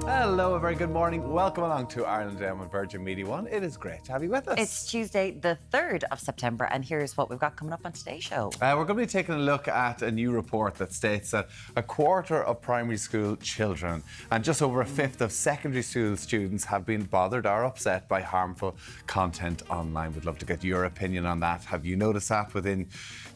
Hello, a very good morning. Welcome along to Ireland Down on Virgin Media One. It is great to have you with us. It's Tuesday, the 3rd of September, and here's what we've got coming up on today's show. We're going to be taking a look at a new report that states that a quarter of primary school children and just over a fifth of secondary school students have been bothered or upset by harmful content online. We'd love to get your opinion on that. Have you noticed that within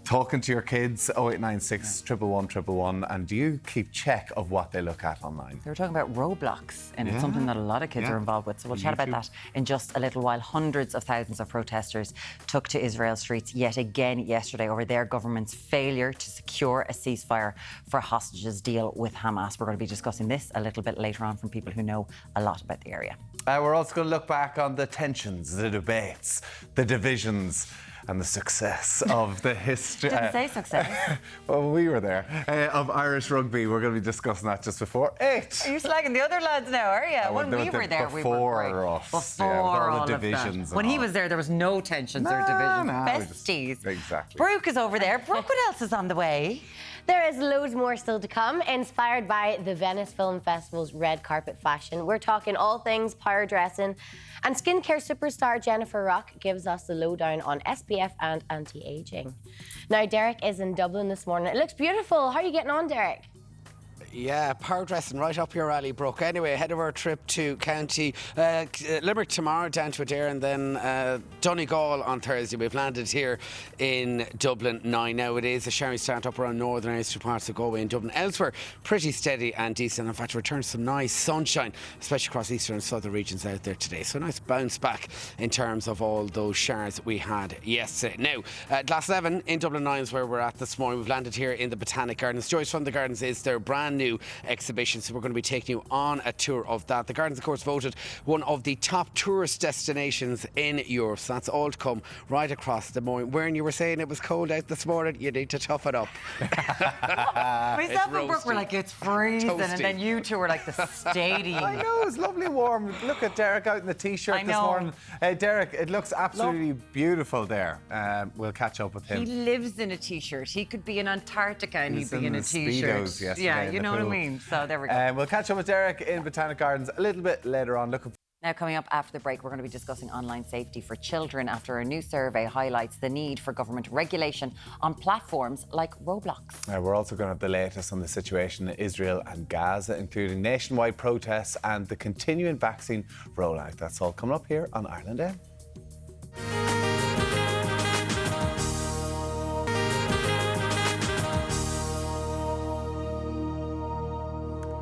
talking to your kids? 0896 111 111, and do you keep check of what they look at online? They were talking about Roblox, and it's something that a lot of kids are involved with, so we'll chat about that in just a little while. Hundreds of thousands of protesters took to Israel streets yet again yesterday over their government's failure to secure a ceasefire for hostages deal with Hamas. We're going to be discussing this a little bit later on from people who know a lot about the area. We're also going to look back on the tensions, the debates, the divisions and the success of the history. Didn't say success. Well, we were there. Of Irish rugby. We're going to be discussing that just before 8. Are you slagging the other lads now, are you? When we were there, we were great. Before all the divisions. When he was there was no tensions or divisions. Besties. Exactly. Brooke is over there. Brooke, what else is on the way? There is loads more still to come, inspired by the Venice Film Festival's red carpet fashion. We're talking all things power dressing, and skincare superstar Jennifer Rock gives us the lowdown on SPF and anti-aging. Now, Deric is in Dublin this morning. It looks beautiful. How are you getting on, Deric? Yeah, power dressing right up your alley, Brooke. Anyway, ahead of our trip to County Limerick tomorrow, down to Adare, and then Donegal on Thursday. We've landed here in Dublin now. Now it is a showery start up around northern and eastern parts of Galway and Dublin. Elsewhere, pretty steady and decent. In fact, returns some nice sunshine, especially across eastern and southern regions out there today. So a nice bounce back in terms of all those showers we had yesterday. Now, Glasnevin in Dublin 9 is where we're at this morning. We've landed here in the Botanic Gardens. Joyce from the Gardens is their brand new exhibition, so we're going to be taking you on a tour of that. The Gardens, of course, voted one of the top tourist destinations in Europe, so that's all to come right across the morning. Wern, you were saying it was cold out this morning. You need to tough it up. Myself and Brooke were like, it's freezing, Toasty. And then you two were like, the stadium. I know, it's lovely and warm. Look at Deric out in the T-shirt this morning. Deric, it looks absolutely beautiful there. We'll catch up with him. He lives in a T-shirt. He could be in Antarctica and he'd be in a T-shirt. Yeah, you know what I mean? So there we go. We'll catch up with Deric in Botanic Gardens a little bit later on. Now, coming up after the break, we're going to be discussing online safety for children after a new survey highlights the need for government regulation on platforms like Roblox. We're also going to have the latest on the situation in Israel and Gaza, including nationwide protests and the continuing vaccine rollout. That's all coming up here on Ireland Down.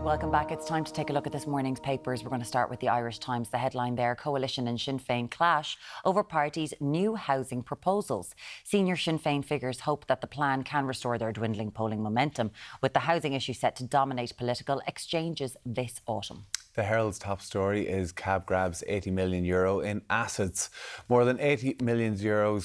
Welcome back. It's time to take a look at this morning's papers. We're going to start with the Irish Times. The headline there, Coalition and Sinn Féin clash over parties' new housing proposals. Senior Sinn Féin figures hope that the plan can restore their dwindling polling momentum, with the housing issue set to dominate political exchanges this autumn. The Herald's top story is cab grabs €80 million in assets. More than €80 million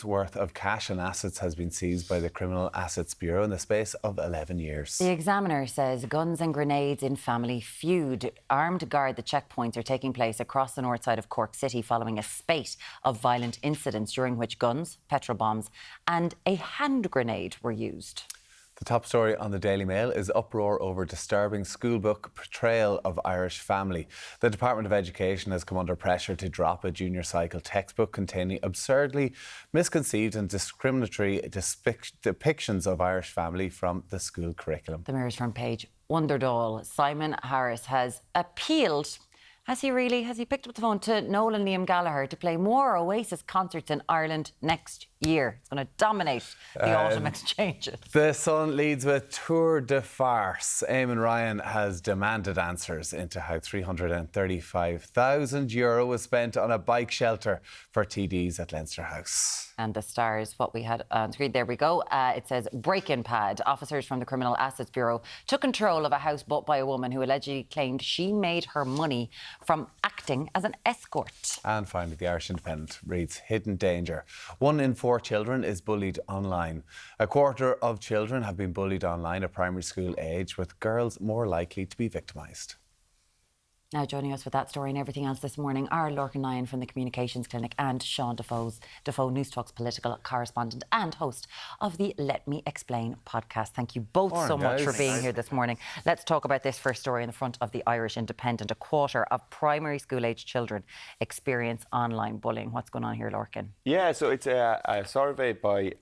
worth of cash and assets has been seized by the Criminal Assets Bureau in the space of 11 years. The Examiner says guns and grenades in family feud. Armed guard the checkpoints are taking place across the north side of Cork City following a spate of violent incidents during which guns, petrol bombs and a hand grenade were used. The top story on the Daily Mail is uproar over disturbing schoolbook portrayal of Irish family. The Department of Education has come under pressure to drop a junior cycle textbook containing absurdly misconceived and discriminatory depictions of Irish family from the school curriculum. The Mirror's front page. Wonderdoll Simon Harris has appealed. Has he really? Has he picked up the phone to Noel and Liam Gallagher to play more Oasis concerts in Ireland next year? It's going to dominate the autumn exchanges. The Sun leads with tour de farce. Eamon Ryan has demanded answers into how €335,000 was spent on a bike shelter for TDs at Leinster House. And the Stars, what we had on screen, there we go. It says, break-in pad. Officers from the Criminal Assets Bureau took control of a house bought by a woman who allegedly claimed she made her money from acting as an escort. And finally, the Irish Independent reads, hidden danger. 1 in 4 children is bullied online. A quarter of children have been bullied online at primary school age, with girls more likely to be victimised. Now joining us with that story and everything else this morning are Lorcan Nyan from the Communications Clinic and Sean Defoe, News Talk's political correspondent and host of the Let Me Explain podcast. Thank you both so much for being here this morning. Let's talk about this first story in the front of the Irish Independent. A quarter of primary school age children experience online bullying. What's going on here, Lorcan? Yeah, so it's a survey by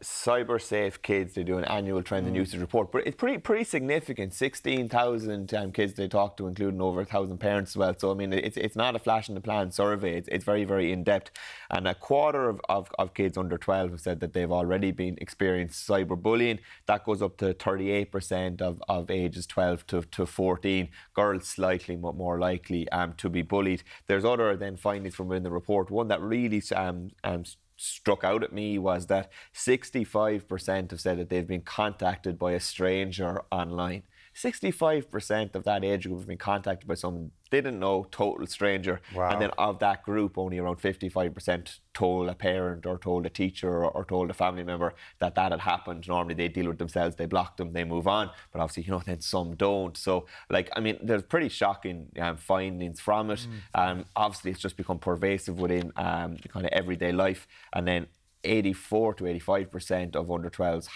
Cyber Safe Kids. They do an annual trend and usage report, but it's pretty significant. 16,000 kids they talk to, including over 1,000 parents as well. So I mean, it's not a flash in the pan survey. It's very, very in depth, and a quarter of kids under 12 have said that they've already been experienced cyberbullying. That goes up to 38% of ages 12 to 14. Girls slightly more likely to be bullied. There's other then findings from within the report. One that really struck out at me was that 65% have said that they've been contacted by a stranger online. 65% of that age group have been contacted by someone they didn't know, total stranger. Wow. And then of that group, only around 55% told a parent or told a teacher or told a family member that had happened. Normally they deal with themselves, they block them, they move on. But obviously, then some don't. So, there's pretty shocking findings from it. Obviously, it's just become pervasive within kind of everyday life. And then 84 to 85% of under 12s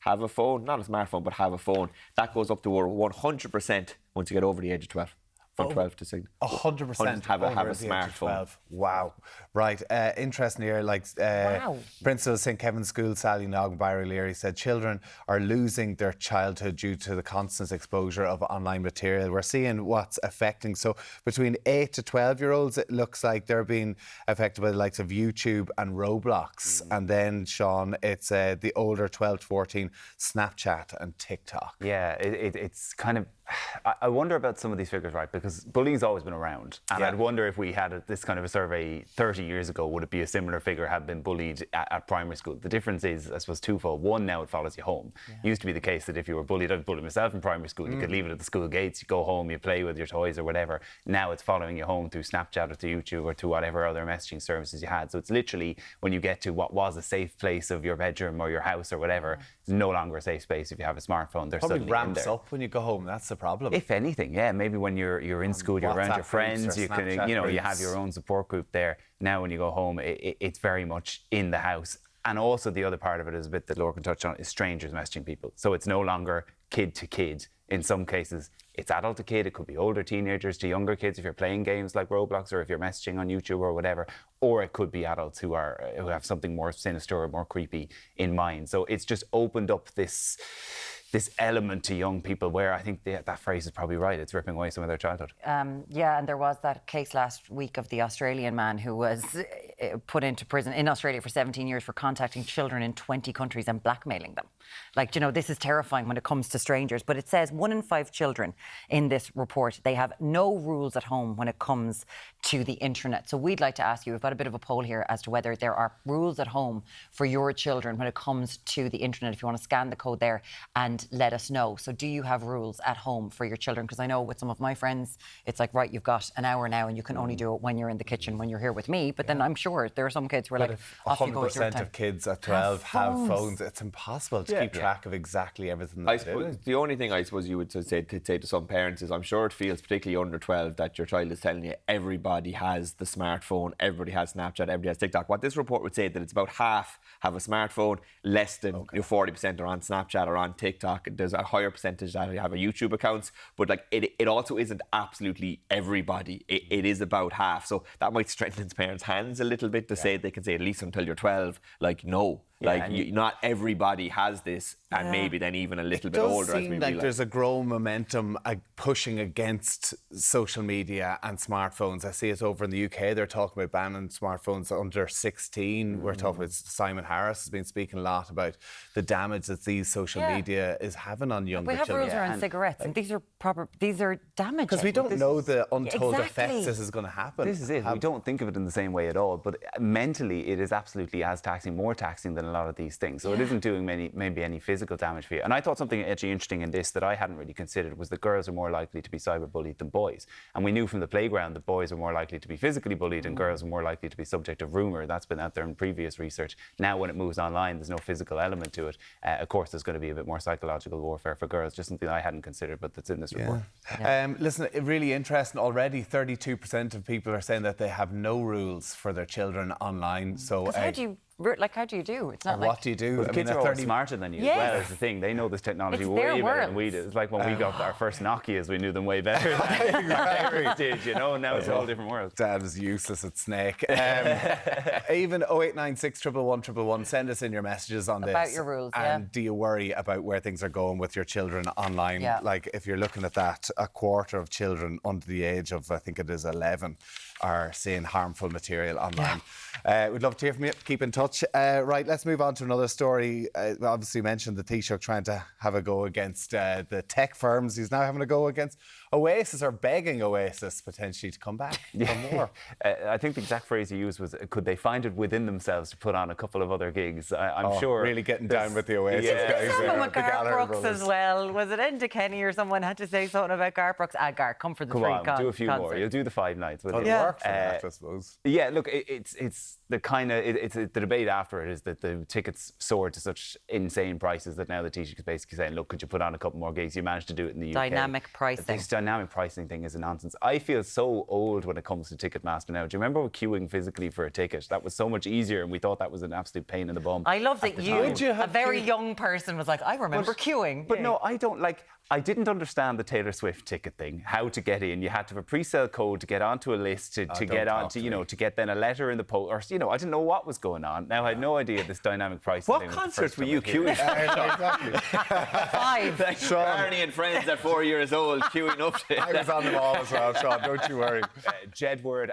have a phone, not a smartphone, but have a phone. That goes up to over 100% once you get over the age of 12. From 12 to 16. 100% have a over the age of 12. Wow. Right. Interesting here. Principal of St. Kevin's School, Sally Noggenbarry-Leary, said children are losing their childhood due to the constant exposure of online material. We're seeing what's affecting. So between 8 to 12-year-olds, it looks like they're being affected by the likes of YouTube and Roblox. And then, Sean, it's the older 12 to 14, Snapchat and TikTok. Yeah, it's kind of... I wonder about some of these figures, right? Because bullying's always been around. And I'd wonder if we had this kind of a survey 30 years ago, would it be a similar figure, have been bullied at primary school? The difference is, I suppose, twofold. One, now it follows you home. It used to be the case that if you were bullied, I'd bullied myself in primary school, you could leave it at the school gates, you go home, you play with your toys or whatever. Now it's following you home through Snapchat or through YouTube or to whatever other messaging services you had. So it's literally when you get to what was a safe place of your bedroom or your house or whatever, it's no longer a safe space if you have a smartphone. They're probably suddenly ramps in there. up when you go home. That's the problem. If anything, yeah, maybe when you're in school, you're around your friends, you can, you have your own support group there. Now, when you go home, it's very much in the house. And also the other part of it is a bit that Lorcan touched on is strangers messaging people. So it's no longer kid to kid. In some cases, it's adult to kid. It could be older teenagers to younger kids if you're playing games like Roblox or if you're messaging on YouTube or whatever. Or it could be adults who have something more sinister or more creepy in mind. So it's just opened up this element to young people where I think that phrase is probably right. It's ripping away some of their childhood. Yeah, and there was that case last week of the Australian man who was put into prison in Australia for 17 years for contacting children in 20 countries and blackmailing them. This is terrifying when it comes to strangers. But it says 1 in 5 children in this report, they have no rules at home when it comes to the internet. So we'd like to ask you, we've got a bit of a poll here as to whether there are rules at home for your children when it comes to the internet. If you want to scan the code there and let us know. So do you have rules at home for your children? Because I know with some of my friends, it's like, right, you've got an hour now and you can only do it when you're in the kitchen, when you're here with me. But then I'm sure there are some kids who are like, off you go with your 100% time. of kids at 12 have phones. It's impossible to keep track of exactly everything I they suppose do. the only thing I suppose you would say to some parents is I'm sure it feels particularly under 12 that your child is telling you everybody has the smartphone, everybody has Snapchat, everybody has TikTok. What this report would say that it's about half have a smartphone, less than 40% are on Snapchat or on TikTok. There's a higher percentage that have a YouTube accounts, but it also isn't absolutely everybody. It is about half. So that might strengthen parents' hands a little bit to say they can say at least until you're 12, no. Not everybody has this, and maybe then even a little bit older. It does seem like there's a growing momentum pushing against social media and smartphones. I see it over in the UK. They're talking about banning smartphones under 16. We're talking about Simon Harris has been speaking a lot about the damage that these social media is having on younger children. We have rules around cigarettes, and these are damaging. Because we don't know the untold effects this is going to happen. This is it. We don't think of it in the same way at all. But mentally, it is absolutely as taxing, more taxing than a lot of these things. So it isn't doing maybe any physical damage for you. And I thought something actually interesting in this that I hadn't really considered was that girls are more likely to be cyberbullied than boys. And we knew from the playground that boys are more likely to be physically bullied and girls are more likely to be subject of rumour. That's been out there in previous research. Now when it moves online, there's no physical element to it. Of course, there's going to be a bit more psychological warfare for girls, just something I hadn't considered, but that's in this report. Listen, really interesting. Already 32% of people are saying that they have no rules for their children online. So how do you do? It's not what do you do? Well, kids are all smarter than you as well, is the thing. They know this technology way better than we do. It's like when we got our first Nokias, we knew them way better than our parents did, you know, and now it's a whole different world. Dad is useless at Snake. Even 0896 111 111, send us in your messages on this. About your rules, And do you worry about where things are going with your children online? Like, if you're looking at that, a quarter of children under the age of, I think it is 11, are seeing harmful material online. We'd love to hear from you. Keep in touch. Right, let's move on to another story. We obviously mentioned the Taoiseach trying to have a go against the tech firms. He's now having a go against Oasis, or begging Oasis potentially to come back for more. I think the exact phrase he used was, could they find it within themselves to put on a couple of other gigs? I'm sure. Really getting down with the Oasis guys. Someone with the Garth Gallagher Brooks brothers. as well. Was it Enda Kenny or someone had to say something about Garth Brooks? Garth, come for the Come free on, do a few concert. more. You'll do the 5 nights. It'll work for that, I suppose. Yeah, look, it's the kind of the debate after it is that the tickets soared to such insane prices that now the Taoiseach is basically saying, look, could you put on a couple more gigs? You managed to do it in the UK. Dynamic pricing. This dynamic pricing thing is a nonsense. I feel so old when it comes to Ticketmaster now. Do you remember queuing physically for a ticket? That was so much easier, and we thought that was an absolute pain in the bum. I love that a very queued? young person was like, I remember queuing. But no, I don't like. I didn't understand the Taylor Swift ticket thing, how to get in. You had to have a pre-sale code to get onto a list, to get onto, to get then a letter in the post. Or, I didn't know what was going on. Now, I had no idea this dynamic pricing What thing. concerts were you queuing for? Exactly. 5. Like Barney and friends at 4 years old queuing up to I was on them all as well, Sean, don't you worry. Jedward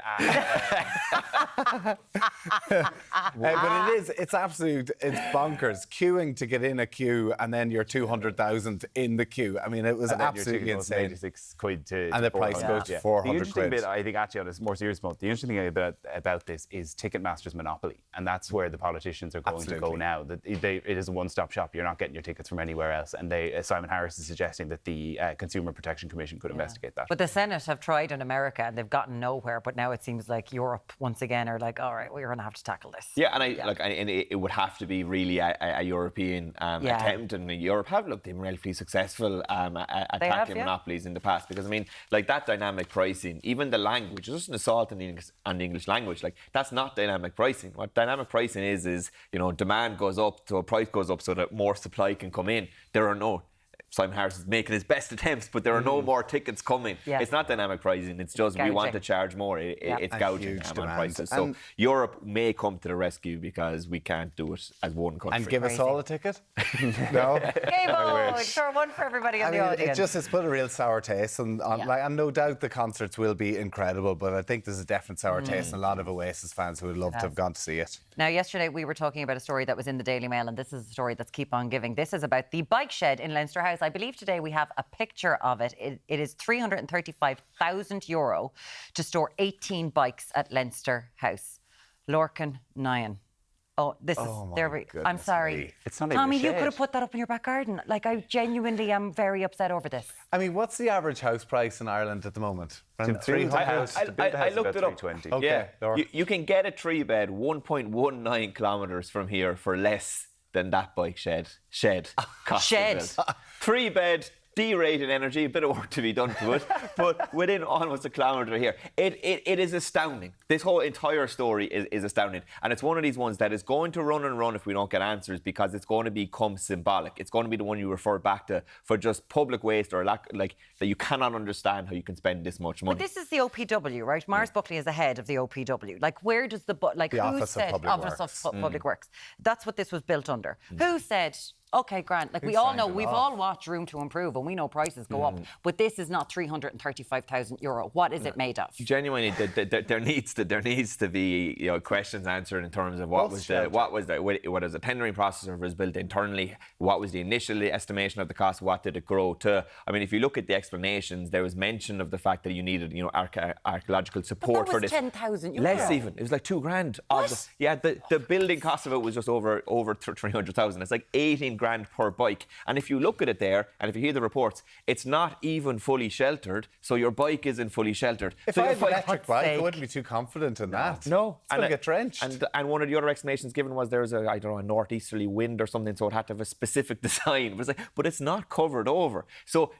But it's absolute, it's bonkers. Queuing to get in a queue and then you're 200,000 in the queue. I mean, it was absolutely insane. 86 quid to And the price goes to 400 The interesting quid. bit, I think, actually, on a more serious note, the interesting thing about this is Ticketmaster's monopoly. And that's where the politicians are going to go now. That it is a one-stop shop. You're not getting your tickets from anywhere else. And Simon Harris is suggesting that the Consumer Protection Commission could investigate that. But the Senate have tried in America and they've gotten nowhere. But now it seems like Europe, once again, are like, all right, we're going to have to tackle this. Yeah, and it would have to be really a European attempt. And Europe have been relatively successful at tackling monopolies in the past. Because, I mean, like that dynamic pricing, even the language, it's just an assault on the English language. Like, that's not dynamic pricing. What dynamic pricing is demand goes up, so price goes up so that more supply can come in. There are no... Simon Harris is making his best attempts, but there are no more tickets coming. Yeah. It's not dynamic pricing. It's just we want to charge more. It's gouging on prices. So Europe may come to the rescue because we can't do it as one country. And give us all a ticket? No? Game on! Sure, one for everybody in the audience. It's put a real sour taste. And no doubt the concerts will be incredible, but I think there's a definite sour taste and a lot of Oasis fans who would love to have gone to see it. Now, yesterday we were talking about a story that was in the Daily Mail, and this is a story that's keep on giving. This is about the bike shed in Leinster House. I believe today we have a picture of it. It is €335,000 to store 18 bikes at Leinster House. Lorcan Nyan. Oh, this is there. I'm sorry. It's not Tommy, even a you could have put that up in your back garden. Like, I genuinely am very upset over this. I mean, what's the average house price in Ireland at the moment? I looked it up. Okay, you can get a 3-bed 1.19 kilometres from here for less than that bike shed. Shed. 3-bed. D-rated energy, a bit of work to be done to it, but within almost a kilometre here. It is astounding. This whole entire story is astounding. And it's one of these ones that is going to run and run if we don't get answers, because it's going to become symbolic. It's going to be the one you refer back to for just public waste or that you cannot understand how you can spend this much money. But this is the OPW, right? Mars Buckley is the head of the OPW. Like, where does the Office of Public Works. Public Works. That's what this was built under. Who said Okay, Grant. Like, we all know, we've all watched Room to Improve, and we know prices go up. But this is not €335,000. What is it made of? Genuinely, there needs to be questions answered in terms of what was the tendering process was built internally, what was the initial estimation of the cost, what did it grow to? I mean, if you look at the explanations, there was mention of the fact that you needed archaeological support for this. €10,000. Less even. It was like £2,000. The building cost of it was just over 300,000. It's like 18 grand per bike. And if you look at it there, and if you hear the reports, it's not even fully sheltered, so your bike isn't fully sheltered. If so I had an electric bike, I wouldn't be too confident in that. No. It's going to get drenched. And one of the other explanations given was there was a northeasterly wind or something, so it had to have a specific design. It was like, but it's not covered over. So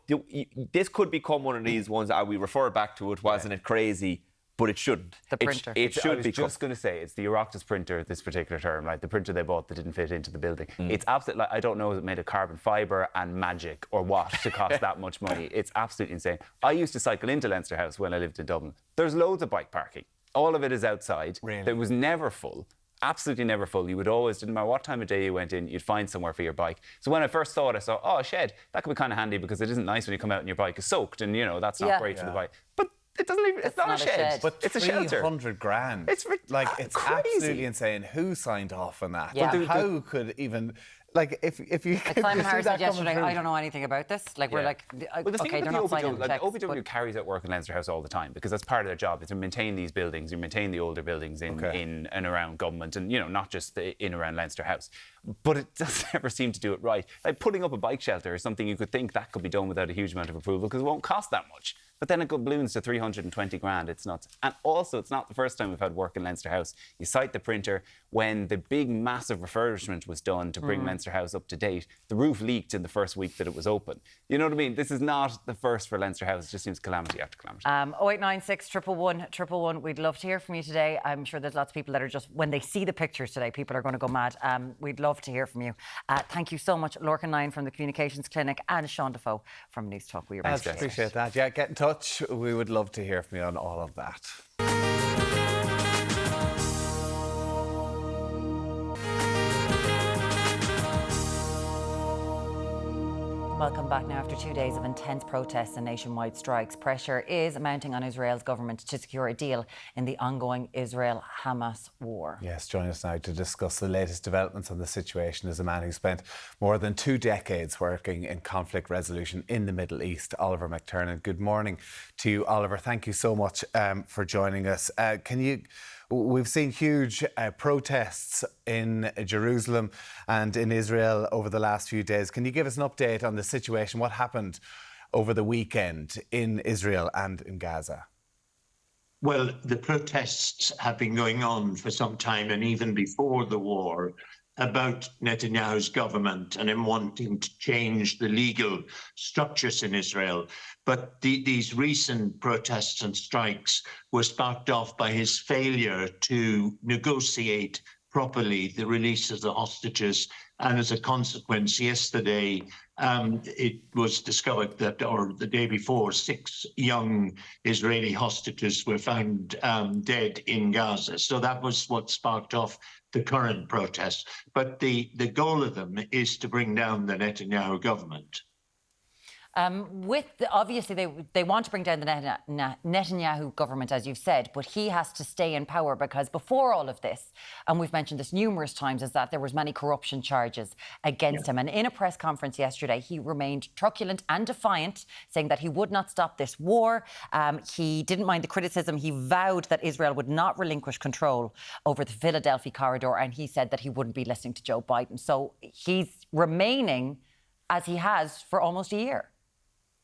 this could become one of these ones that we refer back to it, wasn't it crazy? But it shouldn't. The printer. It should be. I was just going to say, it's the Oireachtas printer, this particular term, right? The printer they bought that didn't fit into the building. It's absolutely, I don't know, is it made of carbon fibre and magic or what to cost that much money? It's absolutely insane. I used to cycle into Leinster House when I lived in Dublin. There's loads of bike parking. All of it is outside. Really? It was never full. Absolutely never full. You would always, didn't matter what time of day you went in, you'd find somewhere for your bike. So when I first saw it, I thought, oh, a shed. That could be kind of handy because it isn't nice when you come out and your bike is soaked and, that's not great for the bike. But it doesn't even, it's not a shed. But it's a shelter. 300 grand. It's it's crazy. Absolutely insane. Who signed off on that? Yeah. How could even... Like, if you like Simon Harris said yesterday, I don't know anything about this. Like, we're like, well, the okay, they're not signing checks. OPW carries out work in Leinster House all the time because that's part of their job, is to maintain these buildings, you maintain the older buildings in and around government and, not just in around Leinster House. But it doesn't ever seem to do it right. Like, putting up a bike shelter is something you could think that could be done without a huge amount of approval because it won't cost that much. But then it balloons to 320 grand. It's nuts. And also, it's not the first time we've had work in Leinster House. You cite the printer. When the big, massive refurbishment was done to bring Leinster House up to date, the roof leaked in the first week that it was open. You know what I mean? This is not the first for Leinster House. It just seems calamity after calamity. 0896 111 111. We'd love to hear from you today. I'm sure there's lots of people that are just, when they see the pictures today, people are going to go mad. We'd love to hear from you. Thank you so much, Lorcan Lyon from the Communications Clinic and Sean Defoe from News Talk. We appreciate that. Yeah, get in touch. We would love to hear from you on all of that. Welcome back now. After 2 days of intense protests and nationwide strikes, pressure is mounting on Israel's government to secure a deal in the ongoing Israel-Hamas war. Yes, join us now to discuss the latest developments on the situation is a man who spent more than 2 decades working in conflict resolution in the Middle East, Oliver McTurnan. Good morning to you, Oliver. Thank you so much for joining us. We've seen huge protests in Jerusalem and in Israel over the last few days. Can you give us an update on the situation? What happened over the weekend in Israel and in Gaza? Well, the protests have been going on for some time, and even before the war, about Netanyahu's government and him wanting to change the legal structures in Israel. But these recent protests and strikes were sparked off by his failure to negotiate properly the release of the hostages. And as a consequence, yesterday, it was discovered that, or the day before, 6 young Israeli hostages were found dead in Gaza. So that was what sparked off the current protests. But the goal of them is to bring down the Netanyahu government. Obviously, they want to bring down the Netanyahu government, as you've said, but he has to stay in power because before all of this, and we've mentioned this numerous times, is that there was many corruption charges against him. And in a press conference yesterday, he remained truculent and defiant, saying that he would not stop this war. He didn't mind the criticism. He vowed that Israel would not relinquish control over the Philadelphia corridor, and he said that he wouldn't be listening to Joe Biden. So he's remaining as he has for almost a year.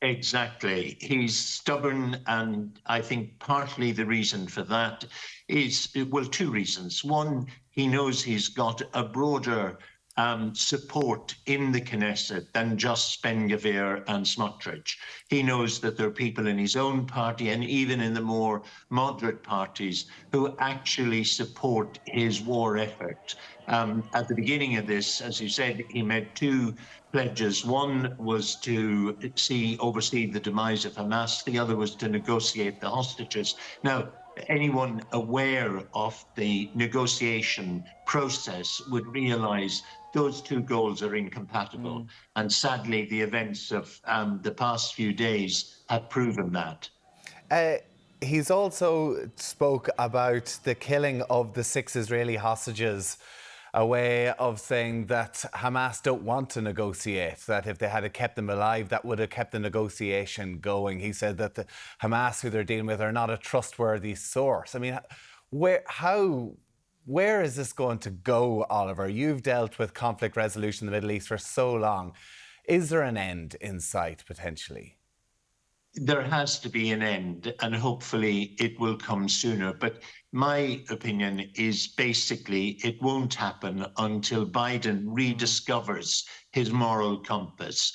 Exactly. He's stubborn, and I think partly the reason for that is, well, 2 reasons. One, he knows he's got a broader support in the Knesset than just Ben-Gvir and Smotrich. He knows that there are people in his own party and even in the more moderate parties who actually support his war effort. At the beginning of this, as you said, he made 2 pledges. One was to oversee the demise of Hamas. The other was to negotiate the hostages. Now, anyone aware of the negotiation process would realize those two goals are incompatible. And sadly, the events of the past few days have proven that. He's also spoke about the killing of the 6 Israeli hostages, a way of saying that Hamas don't want to negotiate, that if they had kept them alive, that would have kept the negotiation going. He said that the Hamas, who they're dealing with, are not a trustworthy source. I mean, where is this going to go, Oliver? You've dealt with conflict resolution in the Middle East for so long. Is there an end in sight, potentially? There has to be an end, and hopefully it will come sooner. But my opinion is basically it won't happen until Biden rediscovers his moral compass.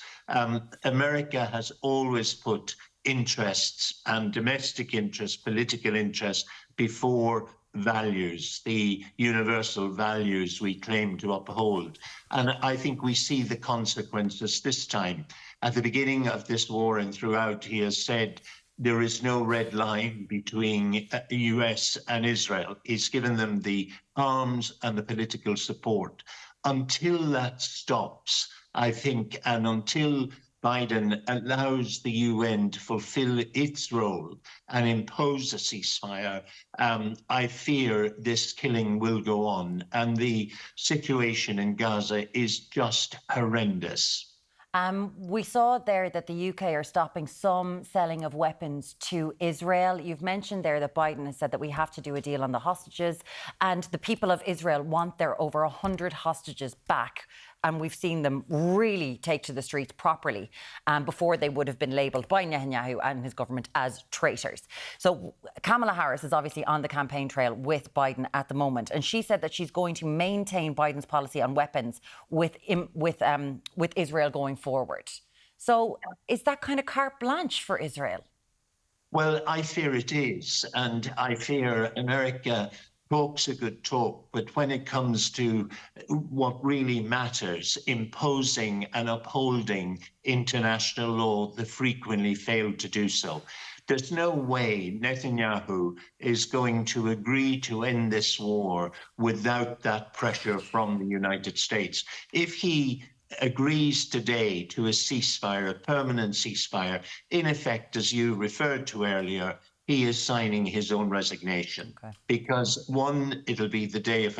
America has always put interests and domestic interests, political interests, before values, the universal values we claim to uphold. And I think we see the consequences this time. At the beginning of this war and throughout, he has said there is no red line between the US and Israel. He's given them the arms and the political support. Until that stops, I think, and until Biden allows the UN to fulfill its role and impose a ceasefire, I fear this killing will go on. And the situation in Gaza is just horrendous. We saw there that the UK are stopping some selling of weapons to Israel. You've mentioned there that Biden has said that we have to do a deal on the hostages, and the people of Israel want their over 100 hostages back. And we've seen them really take to the streets properly before they would have been labelled by Netanyahu and his government as traitors. So Kamala Harris is obviously on the campaign trail with Biden at the moment, and she said that she's going to maintain Biden's policy on weapons with Israel going forward. So is that kind of carte blanche for Israel? Well, I fear it is, and I fear America talk's a good talk, but when it comes to what really matters, imposing and upholding international law, they frequently fail to do so. There's no way Netanyahu is going to agree to end this war without that pressure from the United States. If he agrees today to a ceasefire, a permanent ceasefire, in effect, as you referred to earlier, he is signing his own resignation. Okay. Because one, it'll be the day of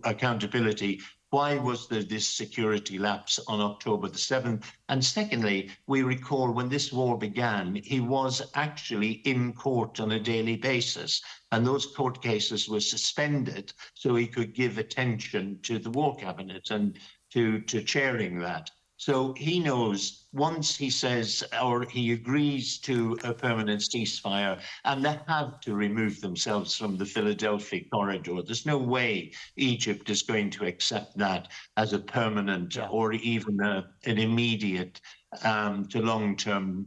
accountability. Why was there this security lapse on October the 7th? And secondly, we recall when this war began, he was actually in court on a daily basis. And those court cases were suspended so he could give attention to the war cabinet and to chairing that. So he knows once he says or he agrees to a permanent ceasefire, and they have to remove themselves from the Philadelphia corridor. There's no way Egypt is going to accept that as a permanent or even an immediate to long-term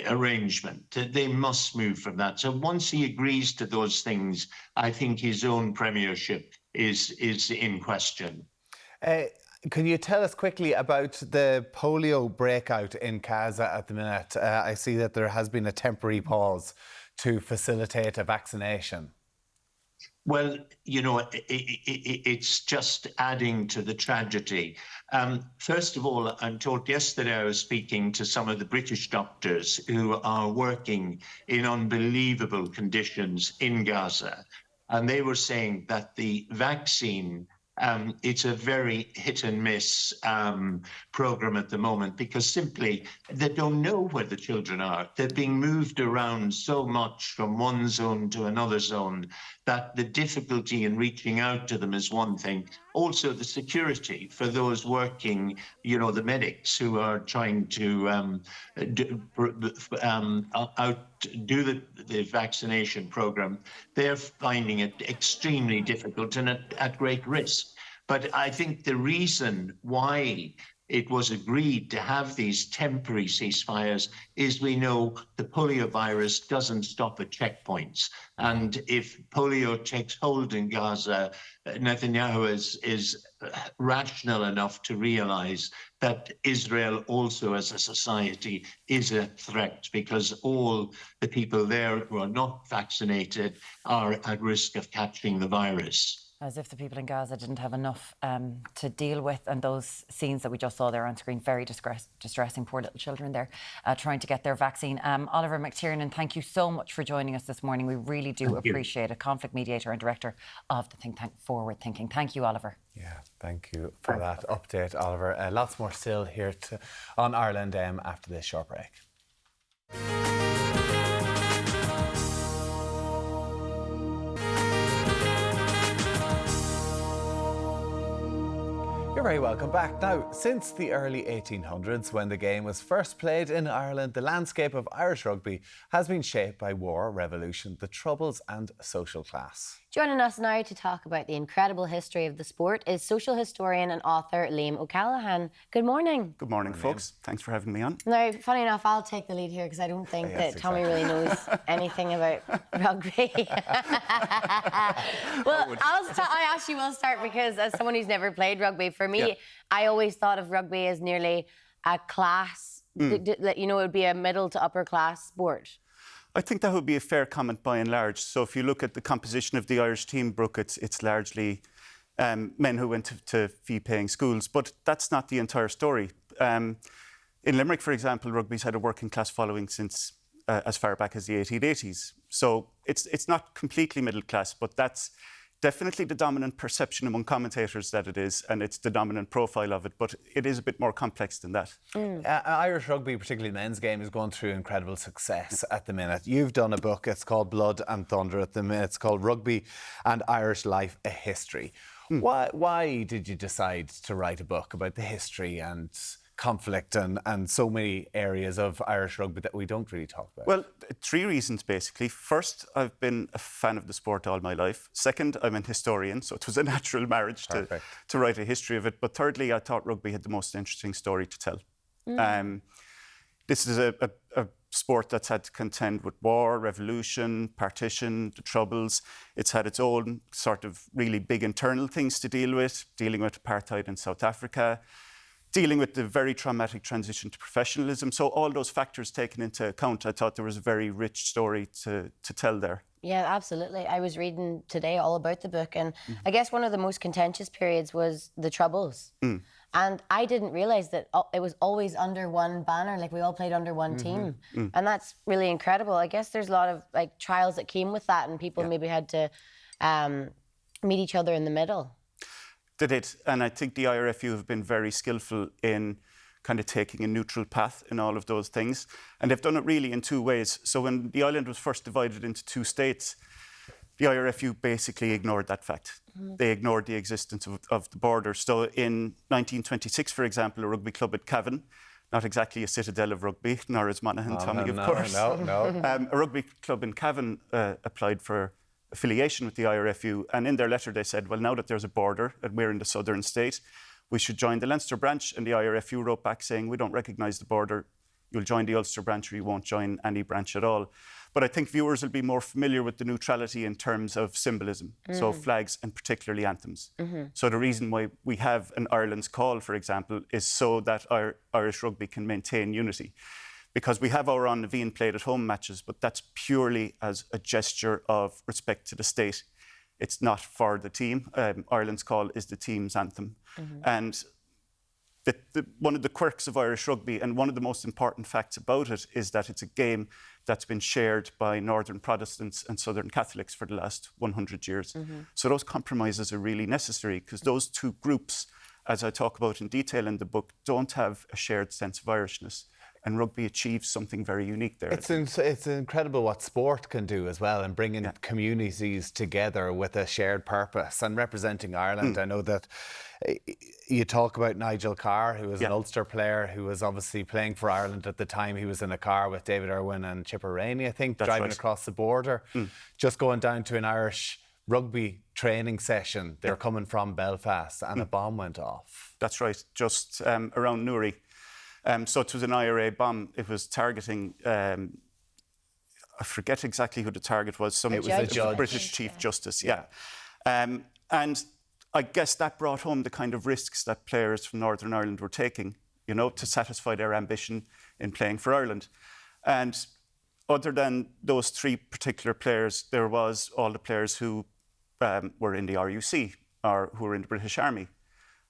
arrangement. They must move from that. So once he agrees to those things, I think his own premiership is in question. Can you tell us quickly about the polio breakout in Gaza at the minute? I see that there has been a temporary pause to facilitate a vaccination. Well, you know, it's just adding to the tragedy. First of all, I'm told yesterday I was speaking to some of the British doctors who are working in unbelievable conditions in Gaza. And they were saying that the vaccine it's a very hit and miss program at the moment because simply they don't know where the children are. They're being moved around so much from one zone to another zone that the difficulty in reaching out to them is one thing. Also, the security for those working, you know, the medics who are trying to do the vaccination program, they're finding it extremely difficult and at great risk. But I think the reason why it was agreed to have these temporary ceasefires is we know the polio virus doesn't stop at checkpoints. And if polio takes hold in Gaza, Netanyahu is rational enough to realize that Israel also as a society is a threat because all the people there who are not vaccinated are at risk of catching the virus. As if the people in Gaza didn't have enough to deal with. And those scenes that we just saw there on screen, very distressing. Poor little children there trying to get their vaccine. Oliver McTiernan, thank you so much for joining us this morning. We really do appreciate it. Conflict mediator and director of the think tank Forward Thinking. Thank you, Oliver. Yeah, thank you for that update, Oliver. Lots more still here on Ireland after this short break. You're very welcome back. Now, since the early 1800s, when the game was first played in Ireland, the landscape of Irish rugby has been shaped by war, revolution, the Troubles and social class. Joining us now to talk about the incredible history of the sport is social historian and author Liam O'Callaghan. Good morning. Good morning, folks. Thanks for having me on. Now, funny enough, I'll take the lead here because I don't think that Tommy really knows anything about rugby. Well, I actually will start because as someone who's never played rugby, for me, I always thought of rugby as nearly a class, you know, it would be a middle to upper class sport. I think that would be a fair comment by and large. So if you look at the composition of the Irish team, Brooke, it's largely men who went to fee-paying schools. But that's not the entire story. In Limerick, for example, rugby's had a working class following since as far back as the 1880s. So it's not completely middle class, but that's definitely the dominant perception among commentators that it is, and it's the dominant profile of it, but it is a bit more complex than that. Irish rugby, particularly the men's game, is going through incredible success at the minute. You've done a book, it's called Blood and Thunder at the minute. It's called Rugby and Irish Life, a History. Why did you decide to write a book about the history and conflict and so many areas of Irish rugby that we don't really talk about? Well, three reasons, basically. First, I've been a fan of the sport all my life. Second, I'm an historian, so it was a natural marriage to write a history of it. But thirdly, I thought rugby had the most interesting story to tell. This is a sport that's had to contend with war, revolution, partition, the Troubles. It's had its own sort of really big internal things to deal with, dealing with apartheid in South Africa, dealing with the very traumatic transition to professionalism. So all those factors taken into account, I thought there was a very rich story to tell there. Yeah, absolutely. I was reading today all about the book, and I guess one of the most contentious periods was the Troubles. And I didn't realise that it was always under one banner, like we all played under one team. And that's really incredible. I guess there's a lot of like trials that came with that, and people maybe had to meet each other in the middle. They did, and I think the IRFU have been very skillful in kind of taking a neutral path in all of those things. And they've done it really in two ways. So when the island was first divided into two states, the IRFU basically ignored that fact. They ignored the existence of the border. So in 1926, for example, a rugby club at Cavan, not exactly a citadel of rugby, nor is Monaghan, Tommy, of course. A rugby club in Cavan applied for affiliation with the IRFU, and in their letter they said, well, now that there's a border and we're in the southern state, we should join the Leinster branch. And the IRFU wrote back saying, we don't recognise the border, you'll join the Ulster branch or you won't join any branch at all. But I think viewers will be more familiar with the neutrality in terms of symbolism, so flags and particularly anthems. So the reason why we have an Ireland's Call, for example, is so that our Irish rugby can maintain unity. Because we have our An Naveen played at home matches, but that's purely as a gesture of respect to the state. It's not for the team. Ireland's Call is the team's anthem. And one of the quirks of Irish rugby, and one of the most important facts about it, is that it's a game that's been shared by Northern Protestants and Southern Catholics for the last 100 years. So those compromises are really necessary, because those two groups, as I talk about in detail in the book, don't have a shared sense of Irishness. And rugby achieves something very unique there. It's incredible what sport can do as well, and bringing communities together with a shared purpose and representing Ireland. I know that you talk about Nigel Carr, who was an Ulster player who was obviously playing for Ireland at the time. He was in a car with David Irwin and Chipper Rainey, I think, driving across the border, just going down to an Irish rugby training session. They're coming from Belfast and a bomb went off. That's right, just around Newry. So it was an IRA bomb. It was targeting, I forget exactly who the target was. It was a judge. British Chief Justice, and I guess that brought home the kind of risks that players from Northern Ireland were taking, you know, to satisfy their ambition in playing for Ireland. And other than those three particular players, there was all the players who were in the RUC or who were in the British Army.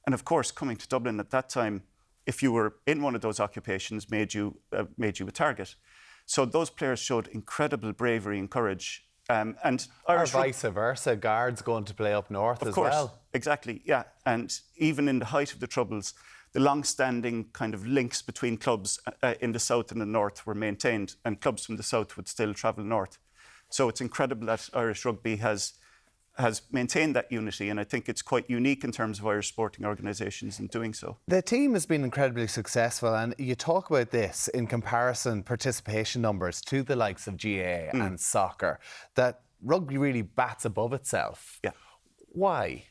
And of course, coming to Dublin at that time, if you were in one of those occupations, made you a target. So those players showed incredible bravery and courage. And Irish or vice versa, guards going to play up north as well. Of course, exactly, yeah. And even in the height of the Troubles, the long-standing kind of links between clubs in the south and the north were maintained, and clubs from the south would still travel north. So it's incredible that Irish rugby has maintained that unity, and I think it's quite unique in terms of Irish sporting organisations in doing so. The team has been incredibly successful, and you talk about this in comparison participation numbers to the likes of GAA and soccer, that rugby really bats above itself. Yeah. Why?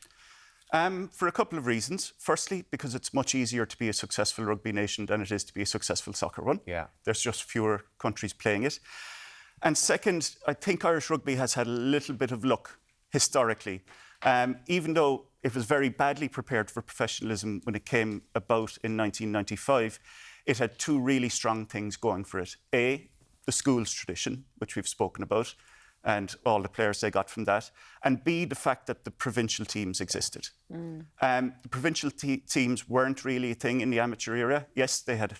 For a couple of reasons. Firstly, because it's much easier to be a successful rugby nation than it is to be a successful soccer one. Yeah. There's just fewer countries playing it. And second, I think Irish rugby has had a little bit of luck historically. Even though it was very badly prepared for professionalism when it came about in 1995, it had two really strong things going for it. A, the schools tradition, which we've spoken about, and all the players they got from that. And B, the fact that the provincial teams existed. The provincial teams weren't really a thing in the amateur era. Yes, they had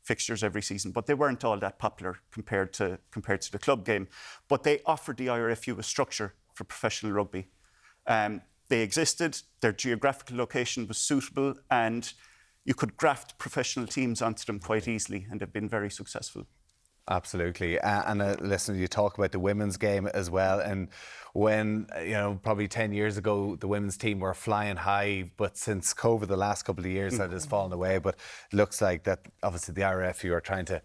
fixtures every season, but they weren't all that popular compared to the club game. But they offered the IRFU a structure for professional rugby. They existed, their geographical location was suitable, and you could graft professional teams onto them quite easily, and they've been very successful. Absolutely. And listen, you talk about the women's game as well. And when, probably 10 years ago, the women's team were flying high, but since COVID, the last couple of years, that has fallen away. But it looks like that, obviously, the IRFU are trying to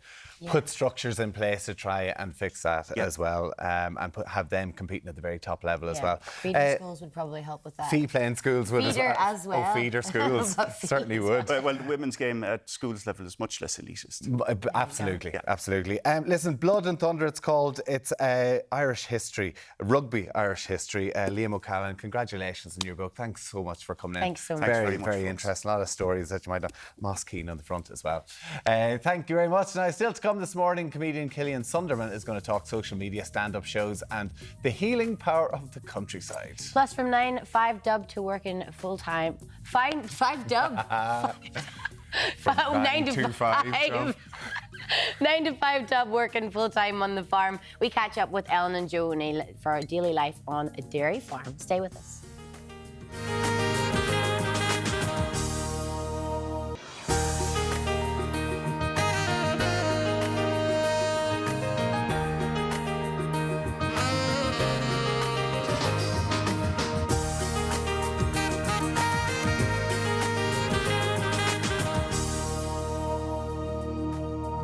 put structures in place to try and fix that as well, and have them competing at the very top level as well. Feeder schools would probably help with that. Fee-playing schools would as well. Oh, feeder schools certainly would. Well, the women's game at schools level is much less elitist. Absolutely, absolutely. Listen, Blood and Thunder, it's called. It's Irish history, rugby Irish history. Liam O'Callaghan, congratulations on your book. Thanks so much for coming in. Thanks so much. Very, very interesting. A lot of stories that you might know. Moss Keane on the front as well. Thank you very much. Now, still to come this morning, comedian Killian Sundermann is going to talk social media, stand-up shows and the healing power of the countryside. Plus from 9, 5 dub to working full-time. 5 dub? 9 to 5. 9 to 5 dub working full-time on the farm. We catch up with Ellen and Joe O'Neill for our daily life on a dairy farm. Stay with us.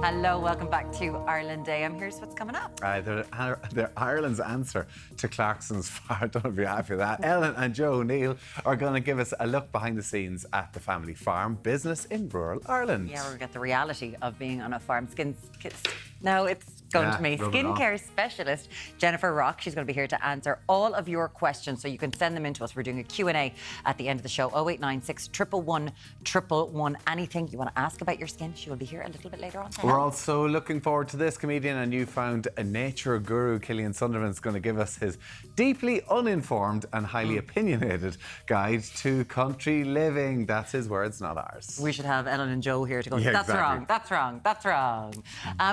Hello, welcome back to Ireland Day. Here's what's coming up. They're Ireland's answer to Clarkson's fire. Don't be happy with that. Ellen and Joe O'Neill are going to give us a look behind the scenes at the family farm business in rural Ireland. Yeah, we're going to get the reality of being on a farm. No, it's going to me. Skincare specialist Jennifer Rock. She's going to be here to answer all of your questions, so you can send them in to us. We're doing a Q&A at the end of the show. 0896 111 111. Anything you want to ask about your skin, she will be here a little bit later on. We're also looking forward to this. Comedian and newfound nature guru Killian Sundermann is going to give us his deeply uninformed and highly opinionated guide to country living. That's his words, not ours. We should have Ellen and Joe here to go, Yeah, that's exactly. wrong, that's wrong, that's wrong.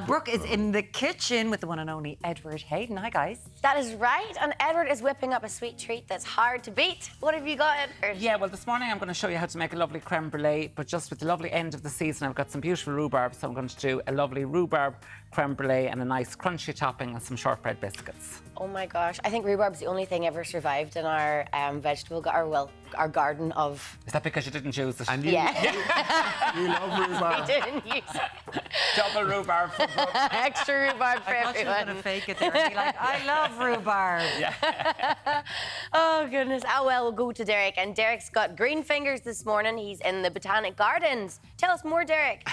Brooke is in the kitchen with the one and only Edward Hayden. Hi, guys. That is right. And Edward is whipping up a sweet treat that's hard to beat. What have you got, Edward? Yeah, well, this morning I'm going to show you how to make a lovely creme brulee, but just with the lovely end of the season, I've got some beautiful rhubarb, so I'm going to do a lovely rhubarb creme brulee and a nice crunchy topping and some shortbread biscuits. Oh my gosh, I think rhubarb's the only thing ever survived in our our garden of... Is that because you didn't use it? And you, you love rhubarb. We didn't use it. Double rhubarb for Brooke. Extra rhubarb for I thought she was everyone. going to fake it there and be like, I love rhubarb. Oh goodness. Oh well, we'll go to Deric. And Deric's got green fingers this morning. He's in the Botanic Gardens. Tell us more, Deric.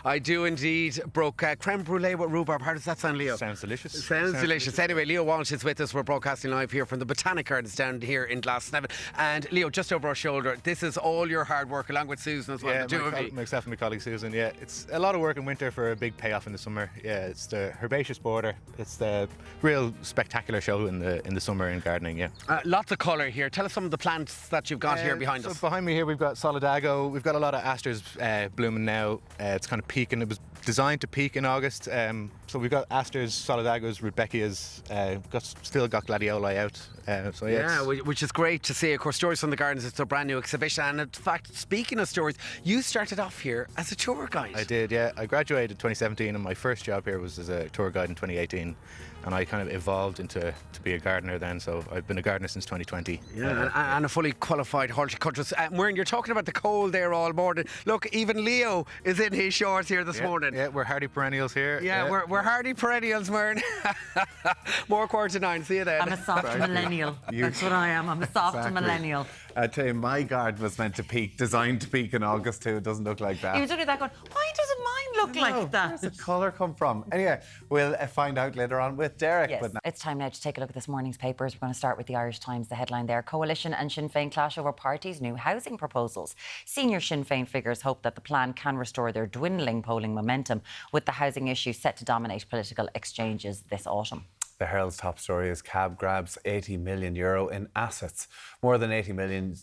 I do indeed. Broke creme brulee with rhubarb. How does that sound, Leo? Sounds delicious. Sounds delicious. Anyway, Leo Walsh is with us. We're broadcasting live here from the Botanic Gardens down here in Glasnevin. And Leo, just over our shoulder, this is all your hard work along with Susan as well. Yeah, the two of you. myself and my colleague Susan. Yeah, it's a lot of work in winter for a big payoff in the summer. Yeah, it's the herbaceous border. It's the real spectacular show in the summer in gardening. Yeah. Lots of colour here. Tell us some of the plants that you've got here behind us. Behind me here, we've got Solidago. We've got a lot of asters blooming now. It's kind of peaking. It was designed to peak in August. So we've got asters, Solidagos, Rudbeckias. Still got gladioli out. Which is great to see. Of course, Stories from the Gardens, it's a brand new exhibition. And in fact, speaking of stories, you started off here as a tour guide. I did, yeah. I graduated in 2017 and my first job here was as a tour guide in 2018. And I kind of evolved to be a gardener then, so I've been a gardener since 2020. Yeah, and a fully qualified horticulturist. Muireann, you're talking about the cold there all morning. Look, even Leo is in his shorts here this morning. Yeah, we're hardy perennials here. Yeah, we're hardy perennials, Muireann. More 9:15. See you then. I'm a soft millennial. That's what I am. I'm a soft millennial. I tell you, my garden was meant to peak, designed to peak in August too. It doesn't look like that. You was looking at that going, why doesn't mine look like that? Where's the colour come from? Anyway, we'll find out later on with Deric. Yes. It's time now to take a look at this morning's papers. We're going to start with the Irish Times. The headline there: Coalition and Sinn Féin clash over parties' new housing proposals. Senior Sinn Féin figures hope that the plan can restore their dwindling polling momentum, with the housing issue set to dominate political exchanges this autumn. The Herald's top story is cab grabs €80 million in assets. More than €80 million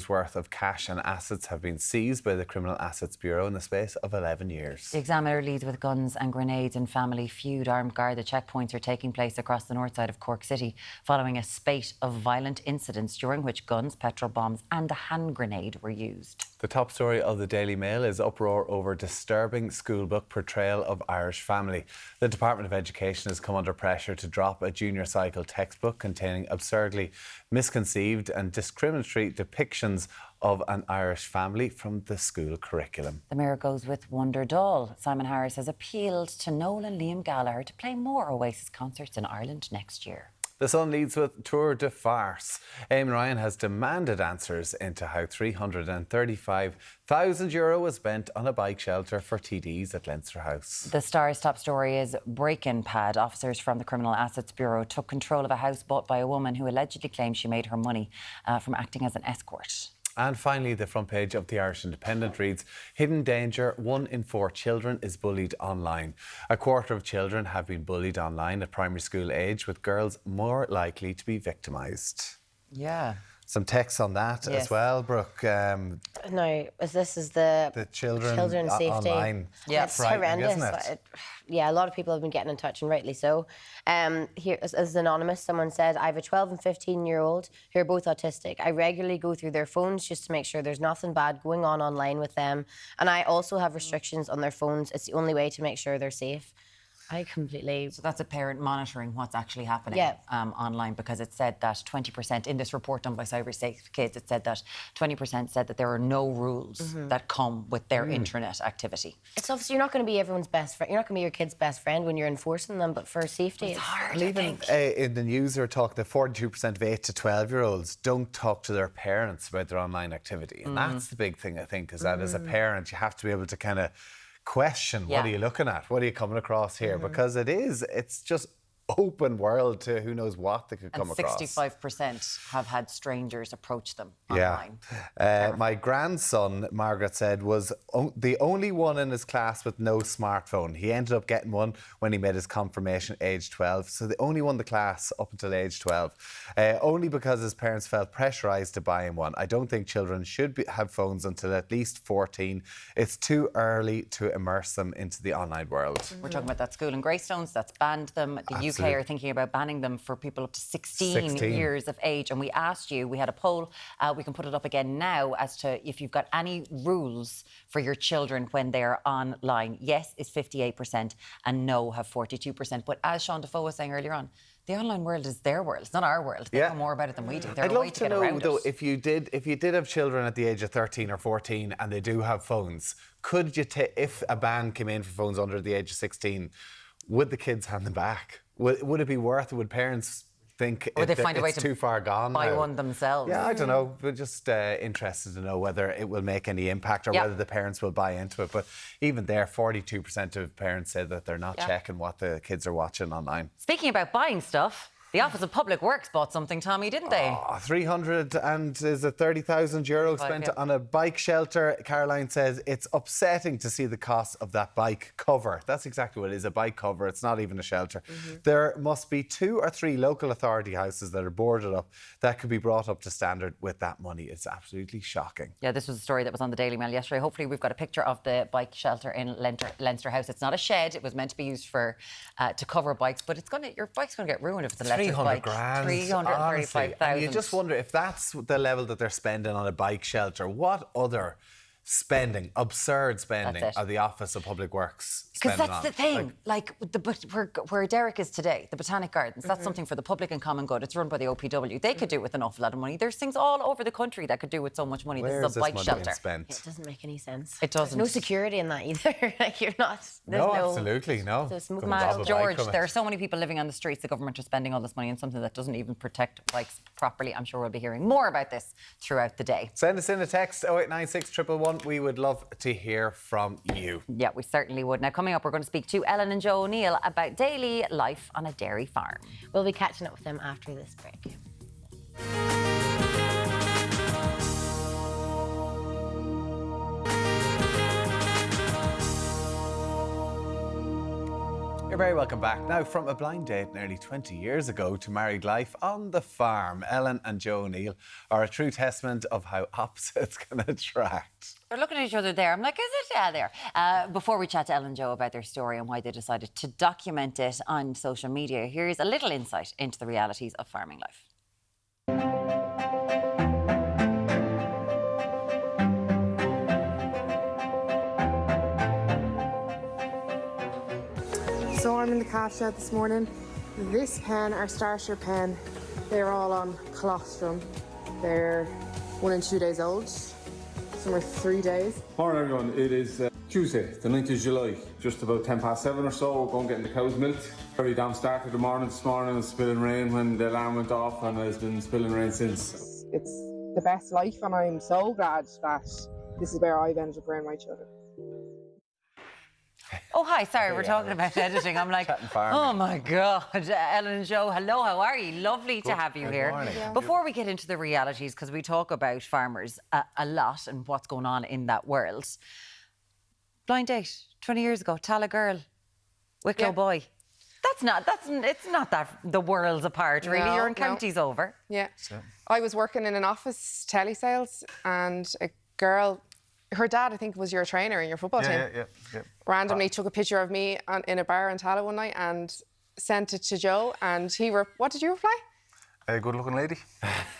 worth of cash and assets have been seized by the Criminal Assets Bureau in the space of 11 years. The Examiner leads with guns and grenades and family feud. Armed Garda checkpoints are taking place across the north side of Cork City following a spate of violent incidents during which guns, petrol bombs and a hand grenade were used. The top story of the Daily Mail is uproar over disturbing schoolbook portrayal of Irish family. The Department of Education has come under pressure to drop a junior cycle textbook containing absurdly misconceived and discriminatory depictions of an Irish family from the school curriculum. The Mirror goes with Wonder Doll. Simon Harris has appealed to Noel and Liam Gallagher to play more Oasis concerts in Ireland next year. The Sun leads with Tour de Farce. Eamon Ryan has demanded answers into how €335,000 was spent on a bike shelter for TDs at Leinster House. The Star's top story is break-in pad. Officers from the Criminal Assets Bureau took control of a house bought by a woman who allegedly claimed she made her money from acting as an escort. And finally, the front page of the Irish Independent reads, hidden danger, 1 in 4 children is bullied online. A quarter of children have been bullied online at primary school age, with girls more likely to be victimised. Yeah. Some text on that as well, Brooke. No, this is the children safety. Online. Yeah, it's horrendous. Isn't it? Yeah, a lot of people have been getting in touch, and rightly so. Here, as anonymous, someone said, I have a 12 and 15-year-old who are both autistic. I regularly go through their phones just to make sure there's nothing bad going on online with them. And I also have restrictions on their phones. It's the only way to make sure they're safe. I completely... So that's a parent monitoring what's actually happening online, because it said that 20% in this report done by CyberSafe Kids, it said that 20% said that there are no rules that come with their internet activity. It's obviously you're not going to be everyone's best friend. You're not going to be your kid's best friend when you're enforcing them, but for safety, it's hard. Well, even in the news, they're talking that 42% of 8 to 12-year-olds don't talk to their parents about their online activity, and that's the big thing, I think, is that as a parent, you have to be able to kind of question what are you looking at, what are you coming across here, because it's just open world to who knows what they could come across. 65% have had strangers approach them online. My grandson, Margaret said, was the only one in his class with no smartphone. He ended up getting one when he made his confirmation age 12. So the only one in the class up until age 12. Only because his parents felt pressurised to buy him one. I don't think children should have phones until at least 14. It's too early to immerse them into the online world. We're talking about that school in Greystones that's banned them. The UK are thinking about banning them for people up to 16 years of age. And we asked you, we had a poll, we can put it up again now, as to if you've got any rules for your children when they're online. Yes is 58% and no have 42%. But as Sean Defoe was saying earlier on, the online world is their world. It's not our world. They know more about it than we do. I'd love to know, though, if you did have children at the age of 13 or 14 and they do have phones, could you if a ban came in for phones under the age of 16, would the kids hand them back? Would it be worth it? Would parents think Or they find a way it's to too far gone buy now. one themselves. Yeah, I don't know. We're just interested to know whether it will make any impact or whether the parents will buy into it. But even there, 42% of parents said that they're not checking what the kids are watching online. Speaking about buying stuff, the Office of Public Works bought something, Tommy, didn't they? 30,000 euro spent on a bike shelter. Caroline says it's upsetting to see the cost of that bike cover. That's exactly what it is, a bike cover. It's not even a shelter. There must be 2 or 3 local authority houses that are boarded up that could be brought up to standard with that money. It's absolutely shocking. Yeah, this was a story that was on the Daily Mail yesterday. Hopefully we've got a picture of the bike shelter in Leinster House. It's not a shed. It was meant to be used for to cover bikes, but your bike's going to get ruined if it's electric. 300 grand. 335,000. You just wonder if that's the level that they're spending on a bike shelter. What other spending, absurd spending, are the Office of Public Works Because spending that's on? the thing. Where Deric is today, the Botanic Gardens, that's something for the public and common good. It's run by the OPW. They could do with an awful lot of money. There's things all over the country that could do with so much money. Where this is a bike money shelter. being spent? It doesn't make any sense. It doesn't. There's no security in that either. Like you're not. No, absolutely, no. Mad George, there are so many people living on the streets. The government are spending all this money on something that doesn't even protect bikes properly. I'm sure we'll be hearing more about this throughout the day. Send us in a text, 0896 111. We would love to hear from you. Yeah, we certainly would. Now, coming up, we're going to speak to Ellen and Joe O'Neill about daily life on a dairy farm. We'll be catching up with them after this break. You're very welcome back. Now, from a blind date nearly 20 years ago to married life on the farm, Ellen and Joe O'Neill are a true testament of how opposites can attract. They're looking at each other there. I'm like, is it? Yeah, there. Before we chat to Ellen and Joe about their story and why they decided to document it on social media, here's a little insight into the realities of farming life. So I'm in the calf shed this morning. This pen, our starter pen, they're all on colostrum. They're 1 and 2 days old. Some are 3 days. Morning everyone, it is Tuesday, the 9th of July, just about 7:10 or so. We're going getting the cows milked. Very damn start of the morning this morning. It was spilling rain when the alarm went off and it's been spilling rain since. It's the best life and I'm so glad that this is where I've ended up rearing my children. Oh, hi. Sorry, we're talking about editing. I'm like, oh, my God. Ellen and Joe, hello. How are you? Lovely to have you here. Before we get into the realities, because we talk about farmers a lot and what's going on in that world. Blind date, 20 years ago, Tala girl, Wicklow boy. It's not that the world's apart, really. No, You're in counties over. Yeah. I was working in an office, telesales, and a girl... Her dad, I think, was your trainer in your football team. Yeah. Randomly took a picture of me in a bar in Tala one night and sent it to Joe. And what did you reply? A good-looking lady.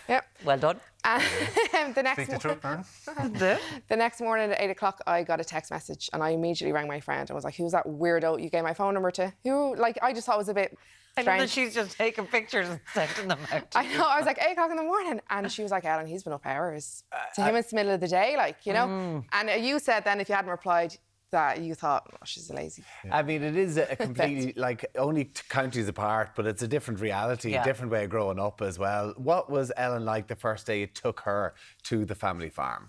Yep. Well done. And the next Speak the truth, Aaron. The next morning at 8 o'clock, I got a text message and I immediately rang my friend and was like, who's that weirdo you gave my phone number to? Who? Like, I just thought it was a bit I know that she's just taking pictures and sending them out. I know. I was like, 8 o'clock in the morning. And she was like, Ellen, he's been up hours. To him, it's the middle of the day, like, you know? And you said then, if you hadn't replied, that you thought, oh, she's lazy. I mean, it is a completely, like, only counties apart, but it's a different reality, a different way of growing up as well. What was Ellen like the first day you took her to the family farm?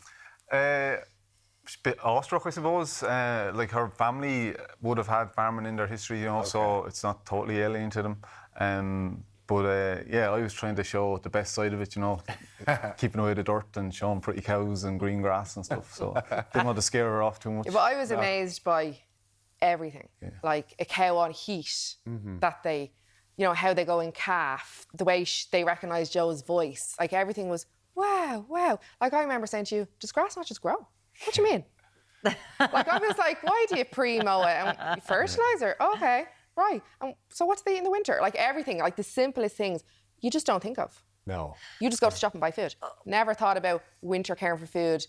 She's a bit awestruck, I suppose. Like, her family would have had farming in their history, you know, so it's not totally alien to them. But yeah, I was trying to show the best side of it, you know, keeping away the dirt and showing pretty cows and green grass and stuff. So didn't want to scare her off too much. Yeah, but I was amazed by everything. Yeah. Like a cow on heat, that they, you know, how they go in calf, the way they recognise Joe's voice. Like everything was, wow, wow. Like I remember saying to you, does grass not just grow? What do you mean? Like I was like, why do you pre-mow it? And fertiliser? Okay. Right. So what do they eat in the winter? Like everything, like the simplest things, you just don't think of. No. You just go to shop and buy food. Never thought about winter caring for food,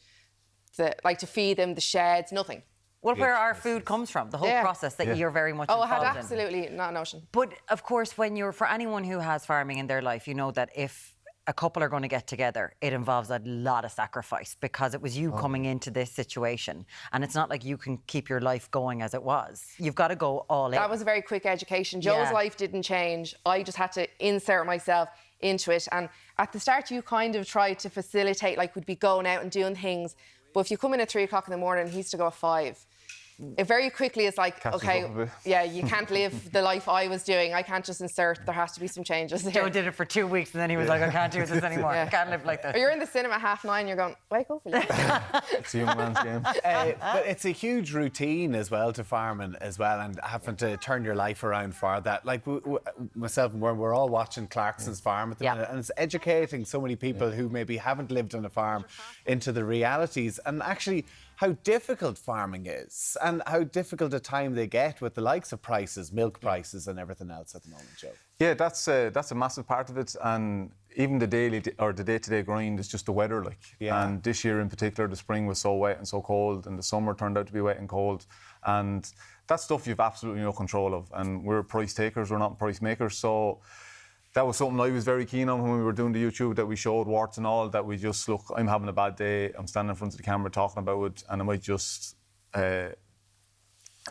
like to feed them, the sheds, nothing. Well, where our food comes from, the whole process that you're very much involved in. I had absolutely not a notion. But of course, for anyone who has farming in their life, you know that if a couple are going to get together, it involves a lot of sacrifice because it was you coming into this situation. And it's not like you can keep your life going as it was. You've got to go all in. That was a very quick education. Joe's life didn't change. I just had to insert myself into it. And at the start, you kind of tried to facilitate, like we'd be going out and doing things. But if you come in at 3 o'clock in the morning, he used to go at 5. It very quickly is like, okay, yeah, you can't live the life I was doing. I can't just insert. There has to be some changes there. Joe did it for 2 weeks and then he was like, I can't do this anymore. I can't live like this. Or you're in the cinema at 9:30, you're going, wake up. It's a young man's game. But it's a huge routine as well to farming as well, and having to turn your life around for that. Like myself and we're all watching Clarkson's farm at the minute, and it's educating so many people who maybe haven't lived on a farm into the realities and actually how difficult farming is and how difficult a time they get with the likes of prices, milk prices and everything else at the moment, Joe. Yeah, that's a massive part of it, and even the daily or the day-to-day grind is just the weather, like. Yeah. And this year in particular, the spring was so wet and so cold, and the summer turned out to be wet and cold, and that's stuff you've absolutely no control of. And we're price takers, we're not price makers, so that was something I was very keen on when we were doing the YouTube, that we showed warts and all, that we just look, I'm having a bad day, I'm standing in front of the camera talking about it, and I might just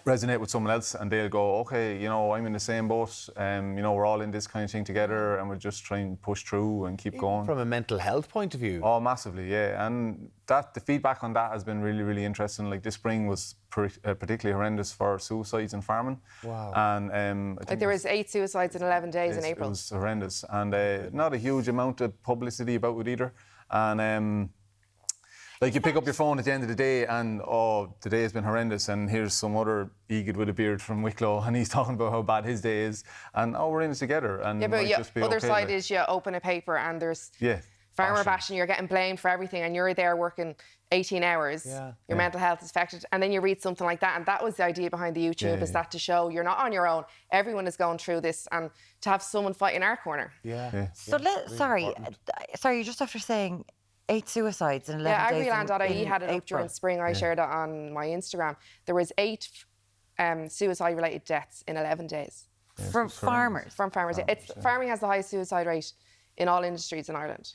resonate with someone else and they'll go, okay, you know, I'm in the same boat, you know, we're all in this kind of thing together and we're just trying to push through and keep going. From a mental health point of view? Oh, massively, yeah. And the feedback on that has been really, really interesting. Like this spring was particularly horrendous for suicides in farming. Wow. And like there was 8 suicides in 11 days in April. It was horrendous. And not a huge amount of publicity about it either. And like you pick up your phone at the end of the day and, oh, the day has been horrendous, and here's some other Egid with a beard from Wicklow and he's talking about how bad his day is, and oh, we're in it together. And yeah, but the other side like, is you open a paper and there's farmer bashing. bashing, you're getting blamed for everything and you're there working 18 hours, your mental health is affected, and then you read something like that, and that was the idea behind the YouTube, is that to show you're not on your own, everyone is going through this, and to have someone fight in our corner. So sorry, you just after saying 8 suicides in 11 days. Yeah, agriland.ie had it up during spring. I shared it on my Instagram. There was 8 suicide-related deaths in 11 days. From farmers? From farmers. Farming has the highest suicide rate in all industries in Ireland.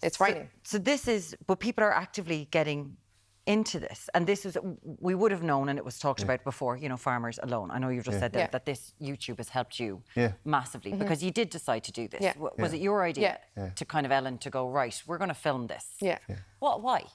It's frightening. So this is, but people are actively getting into this, and this is, we would have known, and it was talked about before, you know, farmers alone. I know you've just said that this YouTube has helped you massively because you did decide to do this. Was it your idea to kind of, Ellen, to go, right, we're going to film this? Why?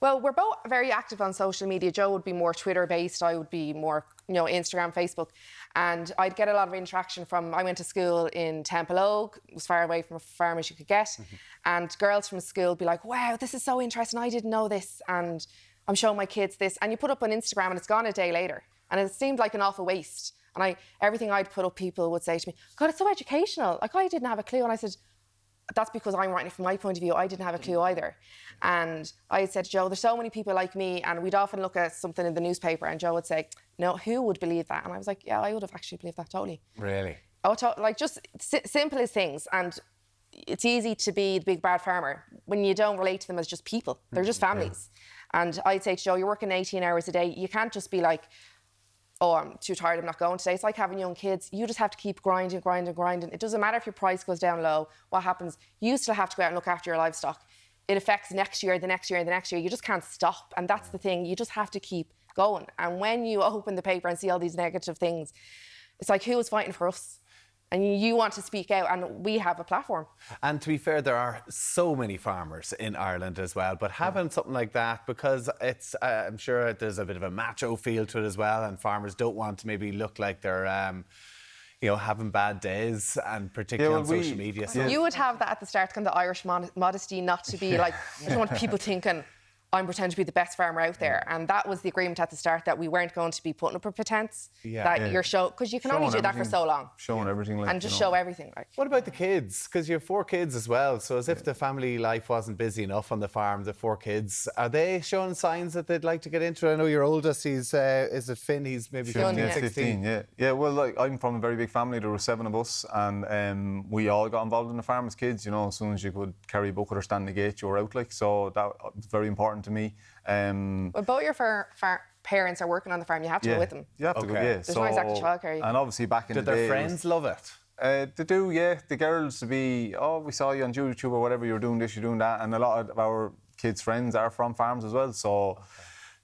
Well, we're both very active on social media. Joe would be more Twitter-based. I would be more, you know, Instagram, Facebook. And I'd get a lot of interaction from, I went to school in Temple Oak, it was far away from a farm as you could get. And girls from school would be like, wow, this is so interesting, I didn't know this. And I'm showing my kids this. And you put up on Instagram and it's gone a day later. And it seemed like an awful waste. And everything I'd put up, people would say to me, God, it's so educational. Like, I didn't have a clue. And I said, that's because I'm writing it from my point of view. I didn't have a clue either. And I said to Joe, there's so many people like me, and we'd often look at something in the newspaper and Joe would say, no, who would believe that? And I was like, yeah, I would have actually believed that totally. Really? Like just simple as things. And it's easy to be the big bad farmer when you don't relate to them as just people. They're just families. And I'd say to Joe, you're working 18 hours a day. You can't just be like, oh, I'm too tired, I'm not going today. It's like having young kids. You just have to keep grinding. It doesn't matter if your price goes down low. What happens? You still have to go out and look after your livestock. It affects next year, the next year, and the next year. You just can't stop. And that's the thing. You just have to keep going. And when you open the paper and see all these negative things, it's like, who is fighting for us? And you want to speak out, and we have a platform. And to be fair, there are so many farmers in Ireland as well, but having something like that, because it's, I'm sure there's a bit of a macho feel to it as well, and farmers don't want to maybe look like they're, you know, having bad days, and particularly on social media. So. You would have that at the start, kind of the Irish modesty, not to be like, I don't want people thinking, I'm pretending to be the best farmer out there. And that was the agreement at the start, that we weren't going to be putting up a pretense that you're showing, because you can only do that for so long. Showing everything. Like, and just show everything. Like. What about the kids? Because you have 4 kids as well. So as if the family life wasn't busy enough on the farm, the 4 kids, are they showing signs that they'd like to get into it? I know your oldest, is it Finn? He's maybe 15, 16. Yeah, well, like, I'm from a very big family. There were 7 of us, and we all got involved in the farm as kids. You know, as soon as you could carry a bucket or stand in the gate, you were out. Like, so that was very important to me. Well, both your parents are working on the farm. You have to go with them. You have to go, yeah. There's no exact childcare. And obviously back in the day... Did their friends love it? They do, yeah. The girls to be, oh, we saw you on YouTube or whatever, you're doing this, you're doing that. And a lot of our kids' friends are from farms as well. So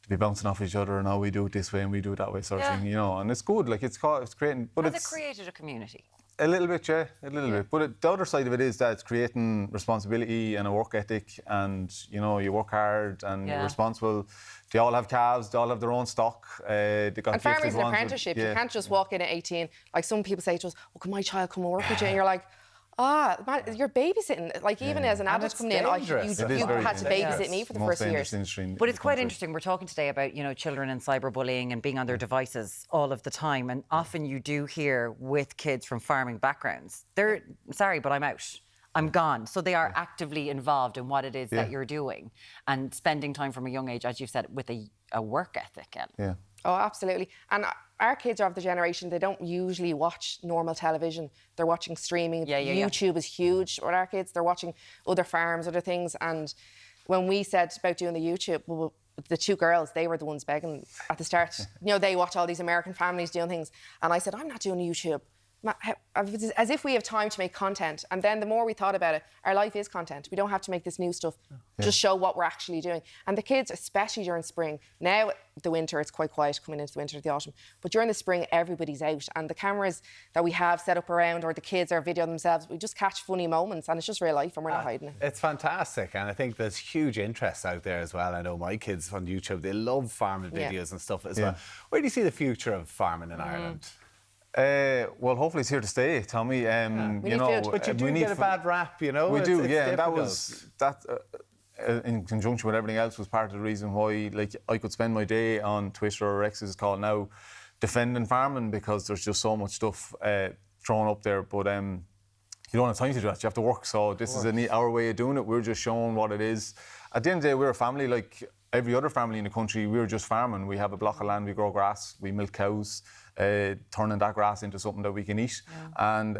to be bouncing off each other and we do it this way and we do it that way sort of thing, you know. And it's good, like it's creating... But Has it created a community? A little bit, yeah, a little bit. But the other side of it is that it's creating responsibility and a work ethic, and you know, you work hard and you're responsible. They all have calves, they all have their own stock. They got and farming's an apprenticeship. You can't just walk in at 18. Like some people say to us, "Oh, can my child come and work with you?" And you're like, man, you're babysitting. Like even as an adult coming in, you had to babysit me for the first years. But it's quite interesting. We're talking today about, you know, children and cyberbullying and being on their devices all of the time. And often you do hear with kids from farming backgrounds, they're sorry, but I'm out. I'm gone. So they are actively involved in what it is that you're doing and spending time from a young age, as you've said, with a work ethic. Yeah. Oh, absolutely. And our kids are of the generation, they don't usually watch normal television. They're watching streaming. YouTube is huge with our kids. They're watching other farms, other things. And when we said about doing the YouTube, well, the two girls, they were the ones begging at the start. You know, they watch all these American families doing things. And I said, I'm not doing YouTube. As if we have time to make content. And then the more we thought about it, our life is content. We don't have to make this new stuff. Just show what we're actually doing. And the kids, especially during spring, now the winter, it's quite quiet coming into the winter, the autumn. But during the spring, everybody's out. And the cameras that we have set up around, or the kids are videoing themselves, we just catch funny moments. And it's just real life and we're not hiding it. It's fantastic. And I think there's huge interest out there as well. I know my kids on YouTube, they love farming videos and stuff as well. Where do you see the future of farming in Ireland? Well, hopefully it's here to stay, Tommy. You know, but you do get a bad rap, you know. We do, yeah. And that in conjunction with everything else, was part of the reason why, like, I could spend my day on Twitter, or X as it's called now, defending farming, because there's just so much stuff thrown up there. But you don't have time to do that. You have to work. So this is our way of doing it. We're just showing what it is. At the end of the day, we're a family like every other family in the country. We're just farming. We have a block of land, we grow grass, we milk cows, turning that grass into something that we can eat. And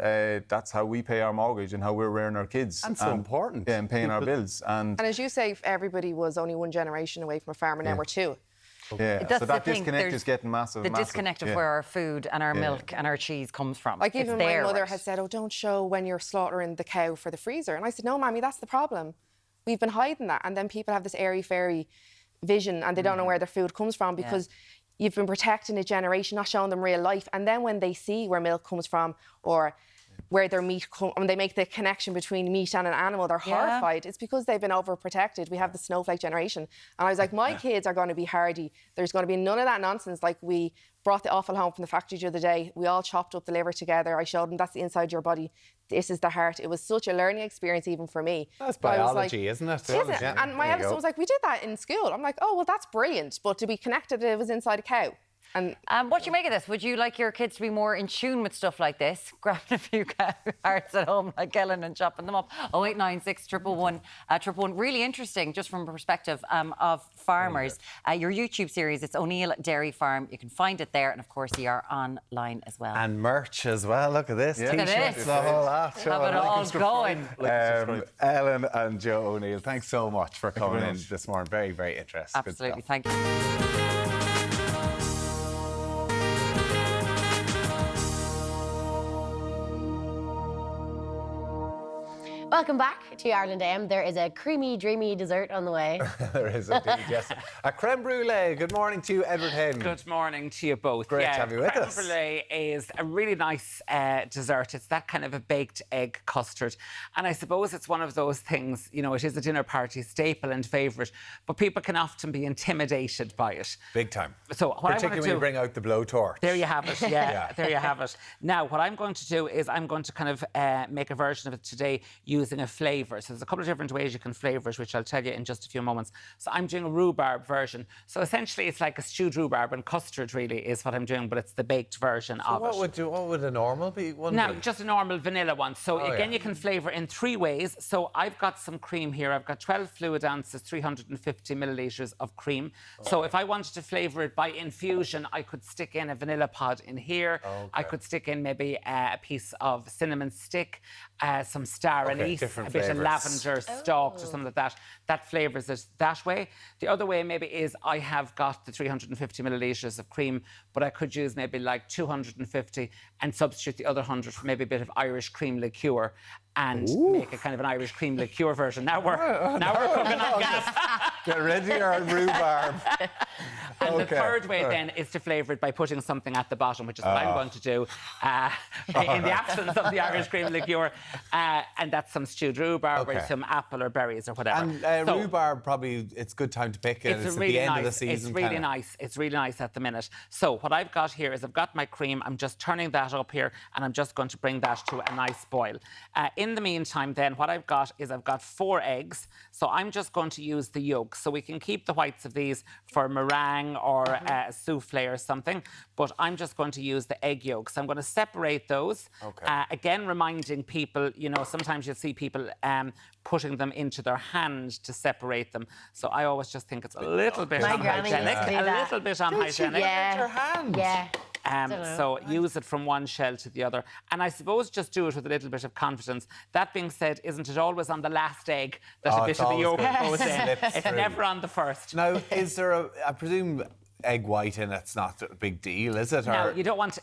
that's how we pay our mortgage and how we're rearing our kids. And so important. Yeah, and paying our bills. And as you say, everybody was only one generation away from a farm, and now we're two. Yeah, so that disconnect is getting massive. The disconnect of where our food and our milk and our cheese comes from. Like even my mother has said, oh, don't show when you're slaughtering the cow for the freezer. And I said, no, Mammy, that's the problem. We've been hiding that. And then people have this airy-fairy vision and they don't know where their food comes from because you've been protecting a generation, not showing them real life. And then when they see where milk comes from or where their meat comes, when they make the connection between meat and an animal, they're horrified. It's because they've been overprotected. We have the snowflake generation. And I was like, my kids are going to be hardy. There's going to be none of that nonsense. Like we brought the offal home from the factory the other day. We all chopped up the liver together. I showed them that's the inside of your body. This is the heart. It was such a learning experience even for me. That's biology, isn't it? Isn't it? And my eldest was like, we did that in school. I'm like, oh, well, that's brilliant. But to be connected, it was inside a cow. And what do you make of this? Would you like your kids to be more in tune with stuff like this? Grabbing a few hearts at home like Ellen and chopping them up. 0896 111 111. Really interesting, just from a perspective of farmers. Your YouTube series, it's O'Neill Dairy Farm. You can find it there. And of course, you are online as well. And merch as well. Look at this. Look at this. The whole lot. Have it all going. Ellen and Joe O'Neill, thanks so much for coming in this morning. Very, very interesting. Absolutely. Thank you. Welcome back to Ireland AM. There is a creamy, dreamy dessert on the way. There is indeed, yes. A creme brulee. Good morning to you, Edward Hayden. Good morning to you both. Great to have you with us. Creme brulee is a really nice dessert. It's that kind of a baked egg custard. And I suppose it's one of those things, you know, it is a dinner party staple and favourite, but people can often be intimidated by it. Big time. So what particularly when you bring out the blowtorch. There you have it, there you have it. Now, what I'm going to do is I'm going to kind of make a version of it today using a flavour. So there's a couple of different ways you can flavour it, which I'll tell you in just a few moments. So I'm doing a rhubarb version. So essentially it's like a stewed rhubarb, and custard really is what I'm doing, but it's the baked version of it. What would a normal be? Now, just a normal vanilla one. So again, you can flavour in 3 ways. So I've got some cream here. I've got 12 fluid ounces, 350 millilitres of cream. So if I wanted to flavour it by infusion, I could stick in a vanilla pod in here. I could stick in maybe a piece of cinnamon stick, some star anise. anise, different a bit of flavours. lavender stalks or something like that. That flavours it that way. The other way maybe is I have got the 350 millilitres of cream, but I could use maybe like 250 and substitute the other 100 for maybe a bit of Irish cream liqueur and make a kind of an Irish cream liqueur version. Now we're cooking on gas. Get ready your rhubarb. And the third way then is to flavour it by putting something at the bottom, which is what I'm going to do in the absence of the Irish cream liqueur. And that's some stewed rhubarb or some apple or berries or whatever. And rhubarb, probably, it's a good time to pick it. It's really at the end nice. of the season. It's really nice. It's really nice at the minute. So what I've got here is I've got my cream. I'm just turning that up here and I'm just going to bring that to a nice boil. In the meantime then, what I've got is I've got 4 eggs. So I'm just going to use the yolks. So we can keep the whites of these for meringue or a souffle or something. But I'm just going to use the egg yolks. I'm going to separate those. Again, reminding people, you know, sometimes you'll see people putting them into their hand to separate them. So I always just think it's a little bit unhygienic. A little bit unhygienic. Yeah. hand. Yeah. So use it from one shell to the other. And I suppose just do it with a little bit of confidence. That being said, isn't it always on the last egg that a bit of the yolk goes in? It's never on the first. Now, is there I presume egg white in it's not a big deal, is it? No, you don't want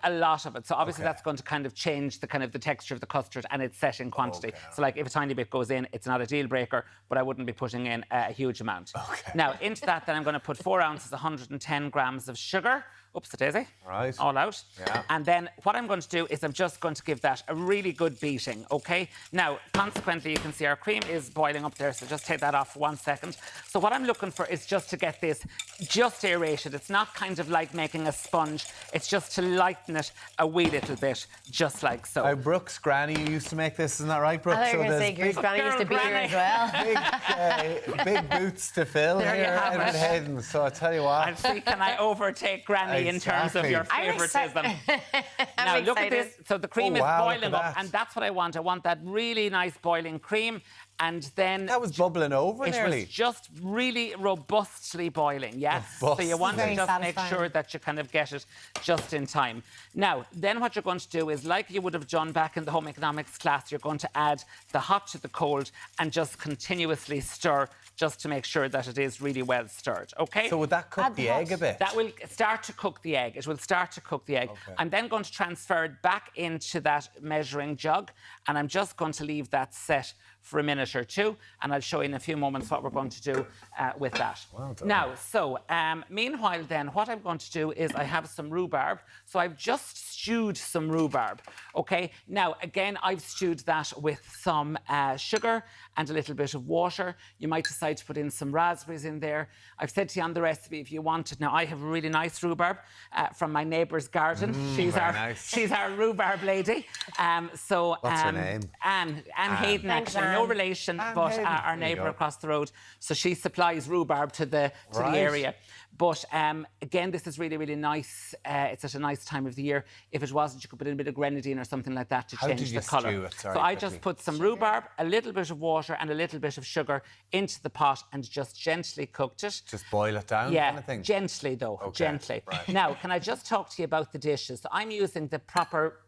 a lot of it. So obviously that's going to kind of change the texture of the custard and its set in quantity. So like if a tiny bit goes in, it's not a deal breaker, but I wouldn't be putting in a huge amount. Now into that then I'm going to put 4 ounces, 110 grams of sugar. Oopsie daisy. Right. All out. Yeah. And then what I'm going to do is I'm just going to give that a really good beating, okay? Now, consequently, you can see our cream is boiling up there, so just take that off for 1 second. So what I'm looking for is just to get this just aerated. It's not kind of like making a sponge. It's just to lighten it a wee little bit, just like so. Brooke's granny used to make this, isn't that right, Brooke? I thought you were going to say Grace Granny used to be here as well. Big boots to fill There you here, have Edward it. Hayden. So I tell you what. I'll see, can I overtake Granny in terms of your favouritism? Now, look at this. So the cream is boiling up, and that's what I want. I want that really nice boiling cream. And then... That was bubbling over nearly. It was just really robustly boiling, yeah? So you want to just make sure that you kind of get it just in time. Now, then what you're going to do is, like you would have done back in the home economics class, you're going to add the hot to the cold and just continuously stir just to make sure that it is really well stirred, OK? So would that cook the egg a bit? That will start to cook the egg. It will start to cook the egg. I'm then going to transfer it back into that measuring jug, and I'm just going to leave that set for a minute or two, and I'll show you in a few moments what we're going to do with that. Well done. Now, so meanwhile then, what I'm going to do is I have some rhubarb. So I've just stewed some rhubarb, OK? Now, again, I've stewed that with some sugar and a little bit of water. You might decide to put in some raspberries in there. I've said to you on the recipe if you wanted. Now, I have a really nice rhubarb from my neighbour's garden. She's our rhubarb lady. What's her name? Anne Hayden, actually. No relation, but our neighbour across the road. So she supplies rhubarb to the area. But again, this is really, really nice. It's at a nice time of the year. If it wasn't, you could put in a bit of grenadine or something like that to change the colour. So I just put some rhubarb, a little bit of water and a little bit of sugar into the pot and just gently cooked it. Just boil it down, yeah, kind of thing? Gently though, gently. Right. Now, can I just talk to you about the dishes? So I'm using the proper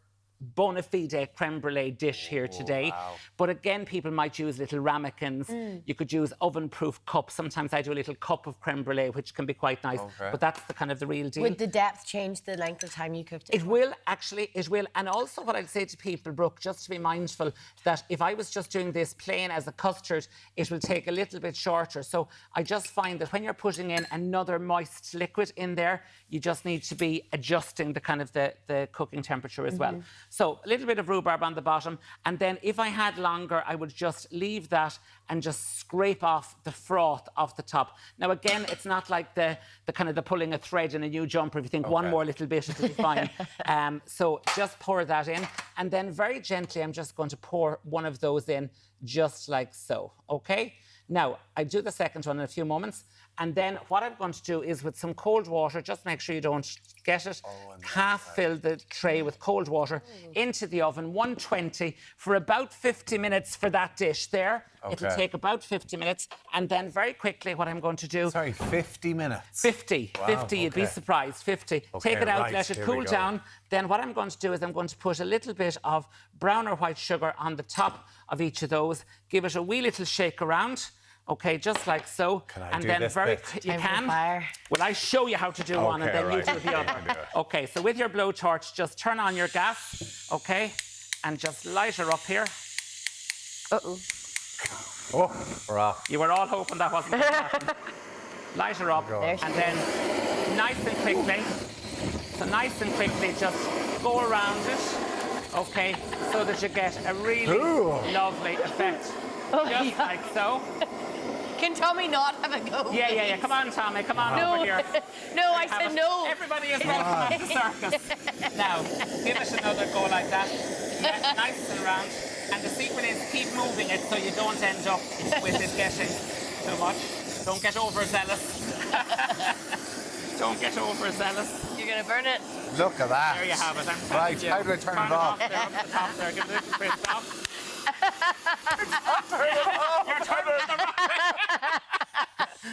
bona fide creme brulee dish here today. But again, people might use little ramekins. You could use oven-proof cups. Sometimes I do a little cup of creme brulee, which can be quite nice. But that's the kind of the real deal. Would the depth change the length of time you cooked it? It will, actually, it will. And also what I'd say to people, Brooke, just to be mindful that if I was just doing this plain as a custard, it will take a little bit shorter. So I just find that when you're putting in another moist liquid in there, you just need to be adjusting the kind of the cooking temperature as well. So a little bit of rhubarb on the bottom, and then if I had longer, I would just leave that and just scrape off the froth off the top. Now again, it's not like the kind of the pulling a thread in a new jumper. If you think one more little bit, it'll be fine. So just pour that in, and then very gently, I'm just going to pour one of those in, just like so. Okay. Now I do the second one in a few moments, And then what I'm going to do is with some cold water, just make sure you don't get it, half fill the tray with cold water into the oven, 120 for about 50 minutes for that dish there. It'll take about 50 minutes. And then very quickly what I'm going to do... Sorry, 50 minutes? 50. Wow, 50, you'd be surprised. 50. Take it out, let it cool down. Then what I'm going to do is I'm going to put a little bit of brown or white sugar on the top of each of those. Give it a wee little shake around. Okay, just like so. Can I and do then this very bit? you can. Well, I show you how to do one and then you do the other. Okay, so with your blowtorch, just turn on your gas, okay, and just light her up here. Uh-oh. Oh, we're off. You were all hoping that wasn't going to happen. Light her up, and then nice and quickly. So nice and quickly, just go around it, okay, so that you get a really lovely effect. Just like so. Can Tommy not have a go? Yeah. Come on, Tommy. Come on over here. No, I said no. Everybody is welcome to the circus. Now, give it another go like that. Nice and round. And the secret is keep moving it so you don't end up with it getting too much. Don't get overzealous. Don't get overzealous. You're going to burn it. Look at that. There you have it. Right, how do I turn it off? There, up the top there. Give it a little twist off. You're turning the wrong way.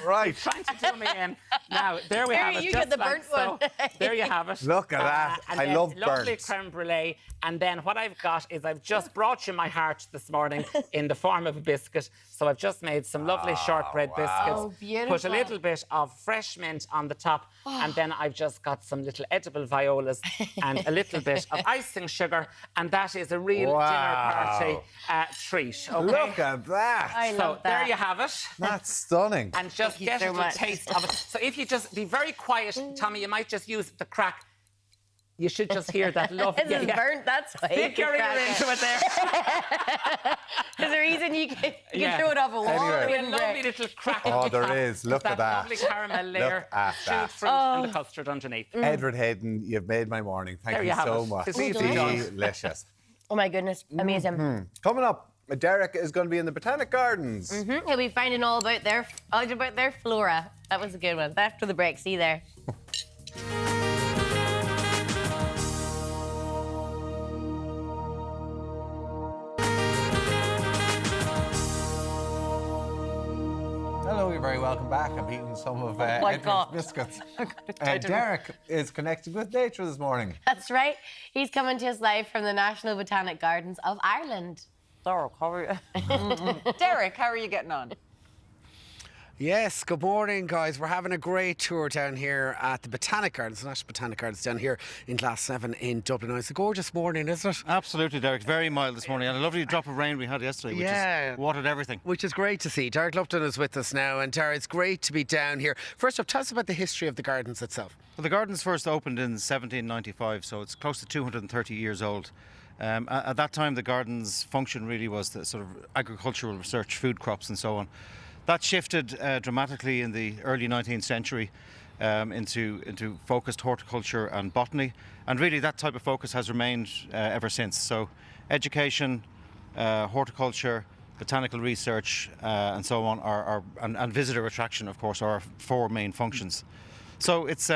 Right. Trying to do me in. Now, there we have it. You just get the like burnt one. There you have it. Look at that. And I then love lovely burnt. creme brulee. And then what I've got is I've just brought you my heart this morning in the form of a biscuit. So I've just made some lovely shortbread biscuits. Oh, beautiful. Put a little bit of fresh mint on the top. And then I've just got some little edible violas and a little bit of icing sugar. And that is a real dinner party treat. Okay? Look at that. I love that. There you have it. That's stunning. And just get a taste of it. So if you just be very quiet, Tommy, you might just use the crack. You should just hear that love. This is burnt, that's why. Stick your ear into it there. There's a reason you can throw it off a wall. Anyway. It A lovely little crack. Oh, on the there top. is. Look at that. Lovely caramel layer. Look at shoot that. fruit and the custard underneath. Edward Hayden, you've made my morning. Thank There you you have so it. much. It's easily done. Delicious. Oh my goodness, amazing. Coming up, Deric is going to be in the Botanic Gardens. He'll be finding all about their flora. That was a good one. After the break, see you there. Hello, you're very welcome back. I'm eating some of Edward's biscuits. Deric is connected with nature this morning. That's right. He's coming to us live from the National Botanic Gardens of Ireland. Deric, how are you? Deric, how are you getting on? Yes, good morning, guys. We're having a great tour down here at the Botanic Gardens, the National Botanic Gardens down here in Class 7 in Dublin. It's a gorgeous morning, isn't it? Absolutely, Deric. Very mild this morning. And a lovely drop of rain we had yesterday, which has watered everything. Which is great to see. Deric Lupton is with us now. And Deric, it's great to be down here. First up, tell us about the history of the gardens itself. Well, the gardens first opened in 1795, so it's close to 230 years old. At that time, the gardens' function really was the sort of agricultural research, food crops and so on. That shifted dramatically in the early 19th century into focused horticulture and botany, and really that type of focus has remained ever since. So education, horticulture, botanical research and so on and visitor attraction, of course, are our four main functions. So it's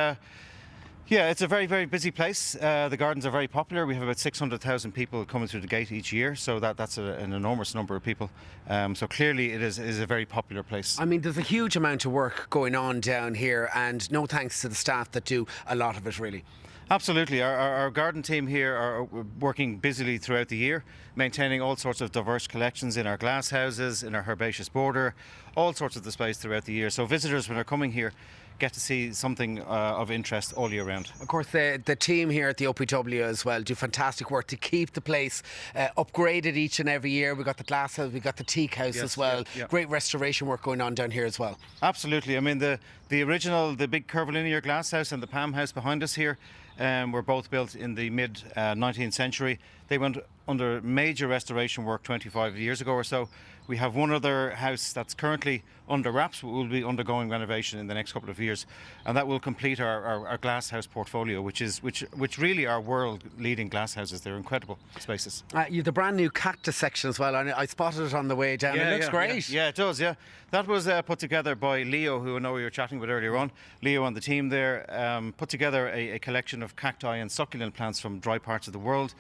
it's a very, very busy place. The gardens are very popular. We have about 600,000 people coming through the gate each year, so that's an enormous number of people. So clearly it is a very popular place. I mean, there's a huge amount of work going on down here, and no thanks to the staff that do a lot of it, really. Absolutely. Our garden team here are working busily throughout the year, maintaining all sorts of diverse collections in our glass houses, in our herbaceous border, all sorts of displays throughout the year. So visitors, when they're coming here, get to see something of interest all year round. Of course, the team here at the OPW as well do fantastic work to keep the place upgraded each and every year. We've got the glass house, we've got the teak house as well. Yeah. Great restoration work going on down here as well. Absolutely. I mean, the original, the big curvilinear glass house and the palm house behind us here, were both built in the mid-19th century. They went under major restoration work 25 years ago or so. We have one other house that's currently under wraps, but will be undergoing renovation in the next couple of years, and that will complete our glass house portfolio, which really are world-leading glass houses. They're incredible spaces. You the brand new cactus section as well. I spotted it on the way down. It looks great. Yeah, it does. Yeah, that was put together by Leo, who I know we were chatting with earlier on. Leo and the team there put together a collection of cacti and succulent plants from dry parts of the world,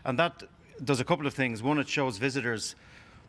and that does a couple of things. One, it shows visitors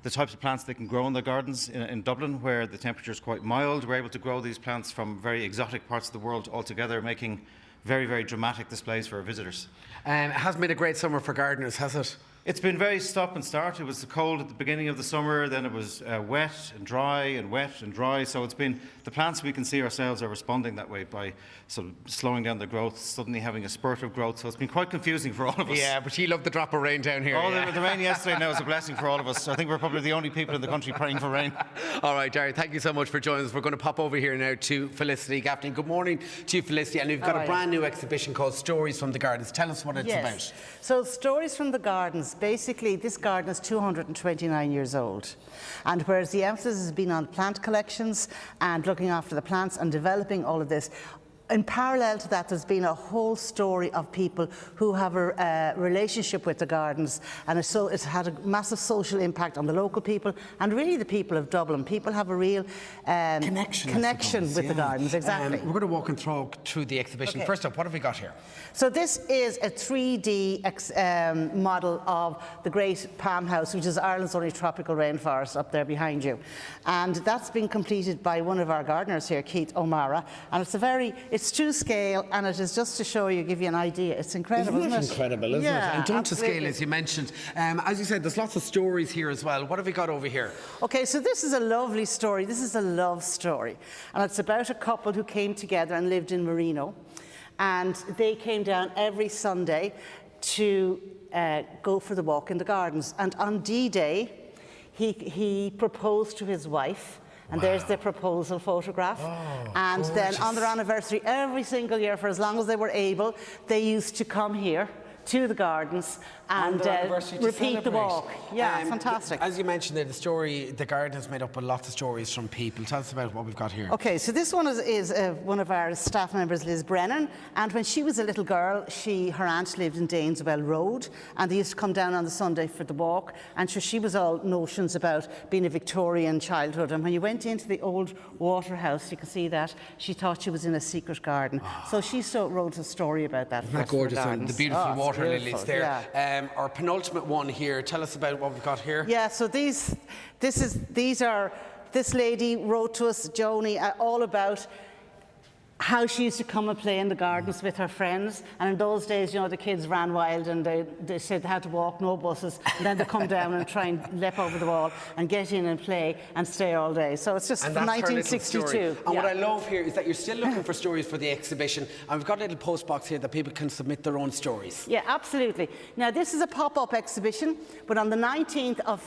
the types of plants they can grow in their gardens in Dublin, where the temperature is quite mild. We're able to grow these plants from very exotic parts of the world altogether, making very, very dramatic displays for our visitors. It hasn't been a great summer for gardeners, has it? It's been very stop and start. It was cold at the beginning of the summer, then it was wet and dry and wet and dry. So it's been, the plants, we can see ourselves are responding that way by sort of slowing down their growth, suddenly having a spurt of growth. So it's been quite confusing for all of us. Yeah, but you love the drop of rain down here. Oh, the rain yesterday now is a blessing for all of us. I think we're probably the only people in the country praying for rain. All right, Deric, thank you so much for joining us. We're going to pop over here now to Felicity Gaffney. Good morning to you, Felicity. And we've got a brand new exhibition called Stories from the Gardens. Tell us what it's about. So Stories from the Gardens, basically this garden is 229 years old, and whereas the emphasis has been on plant collections and looking after the plants and developing all of this, in parallel to that, there's been a whole story of people who have a relationship with the gardens, and it's had a massive social impact on the local people and really the people of Dublin. People have a real connection with the gardens, exactly. We're going to walk and through the exhibition. First up, what have we got here? So this is a 3D model of the Great Palm House, which is Ireland's only tropical rainforest up there behind you. And that's been completed by one of our gardeners here, Keith O'Mara, and it's to scale, and it is just to show you, give you an idea. It's incredible, isn't it? It's incredible, isn't it? And done to scale, as you mentioned. As you said, there's lots of stories here as well. What have we got over here? Okay, so this is a lovely story. This is a love story. And it's about a couple who came together and lived in Marino. And they came down every Sunday to go for the walk in the gardens. And on D-Day, he proposed to his wife. And there's the proposal photograph. And gorgeous. Then on their anniversary, every single year, for as long as they were able, they used to come here to the gardens and repeat the walk. Yeah, fantastic. As you mentioned there, the garden is made up of lots of stories from people. Tell us about what we've got here. Okay, so this one is one of our staff members, Liz Brennan, and when she was a little girl, her aunt lived in Daneswell Road, and they used to come down on the Sunday for the walk, and so she was all notions about being a Victorian childhood, and when you went into the old water house, you can see that she thought she was in a secret garden. So she wrote a story about that. Isn't that gorgeous? And the beautiful water lilies there. Yeah. Our penultimate one here. Tell us about what we've got here. Yeah, so this lady wrote to us, Joni, all about how she used to come and play in the gardens with her friends, and in those days, you know, the kids ran wild and they said they had to walk, no buses, and then they come down and try and leap over the wall and get in and play and stay all day. So it's just from 1962. And what I love here is that you're still looking for stories for the exhibition, and we've got a little post box here that people can submit their own stories. Yeah, absolutely. Now this is a pop-up exhibition, but on the 19th of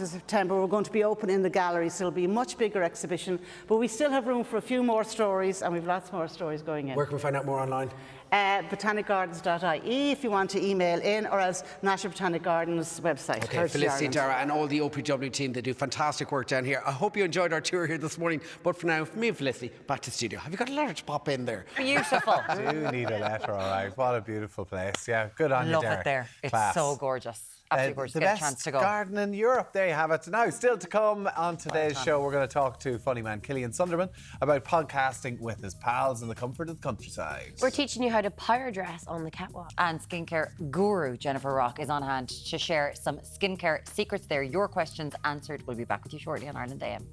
September we're going to be open in the gallery, so it'll be a much bigger exhibition, but we still have room for a few more stories, and we've lots more stories going in. Where can we find out more online? botanicgardens.ie if you want to email in, or else National Botanic Gardens website. Okay, Felicity, Dara, and all the OPW team, they do fantastic work down here. I hope you enjoyed our tour here this morning, but for now, me and Felicity, back to the studio. Have you got a letter to pop in there? Beautiful. I do need a letter, all right. What a beautiful place. Yeah, good on you, Deric. Love it there. It's so gorgeous. Absolutely gorgeous. The Get best a chance to go. garden in Europe. There you have it. Now, still to come on today's show, we're going to talk to funny man Killian Sundermann about podcasting with his pals in the comfort of the countryside. We're teaching you how to power dress on the catwalk. And skincare guru Jennifer Rock is on hand to share some skincare secrets there. Your questions answered. We'll be back with you shortly on Ireland AM.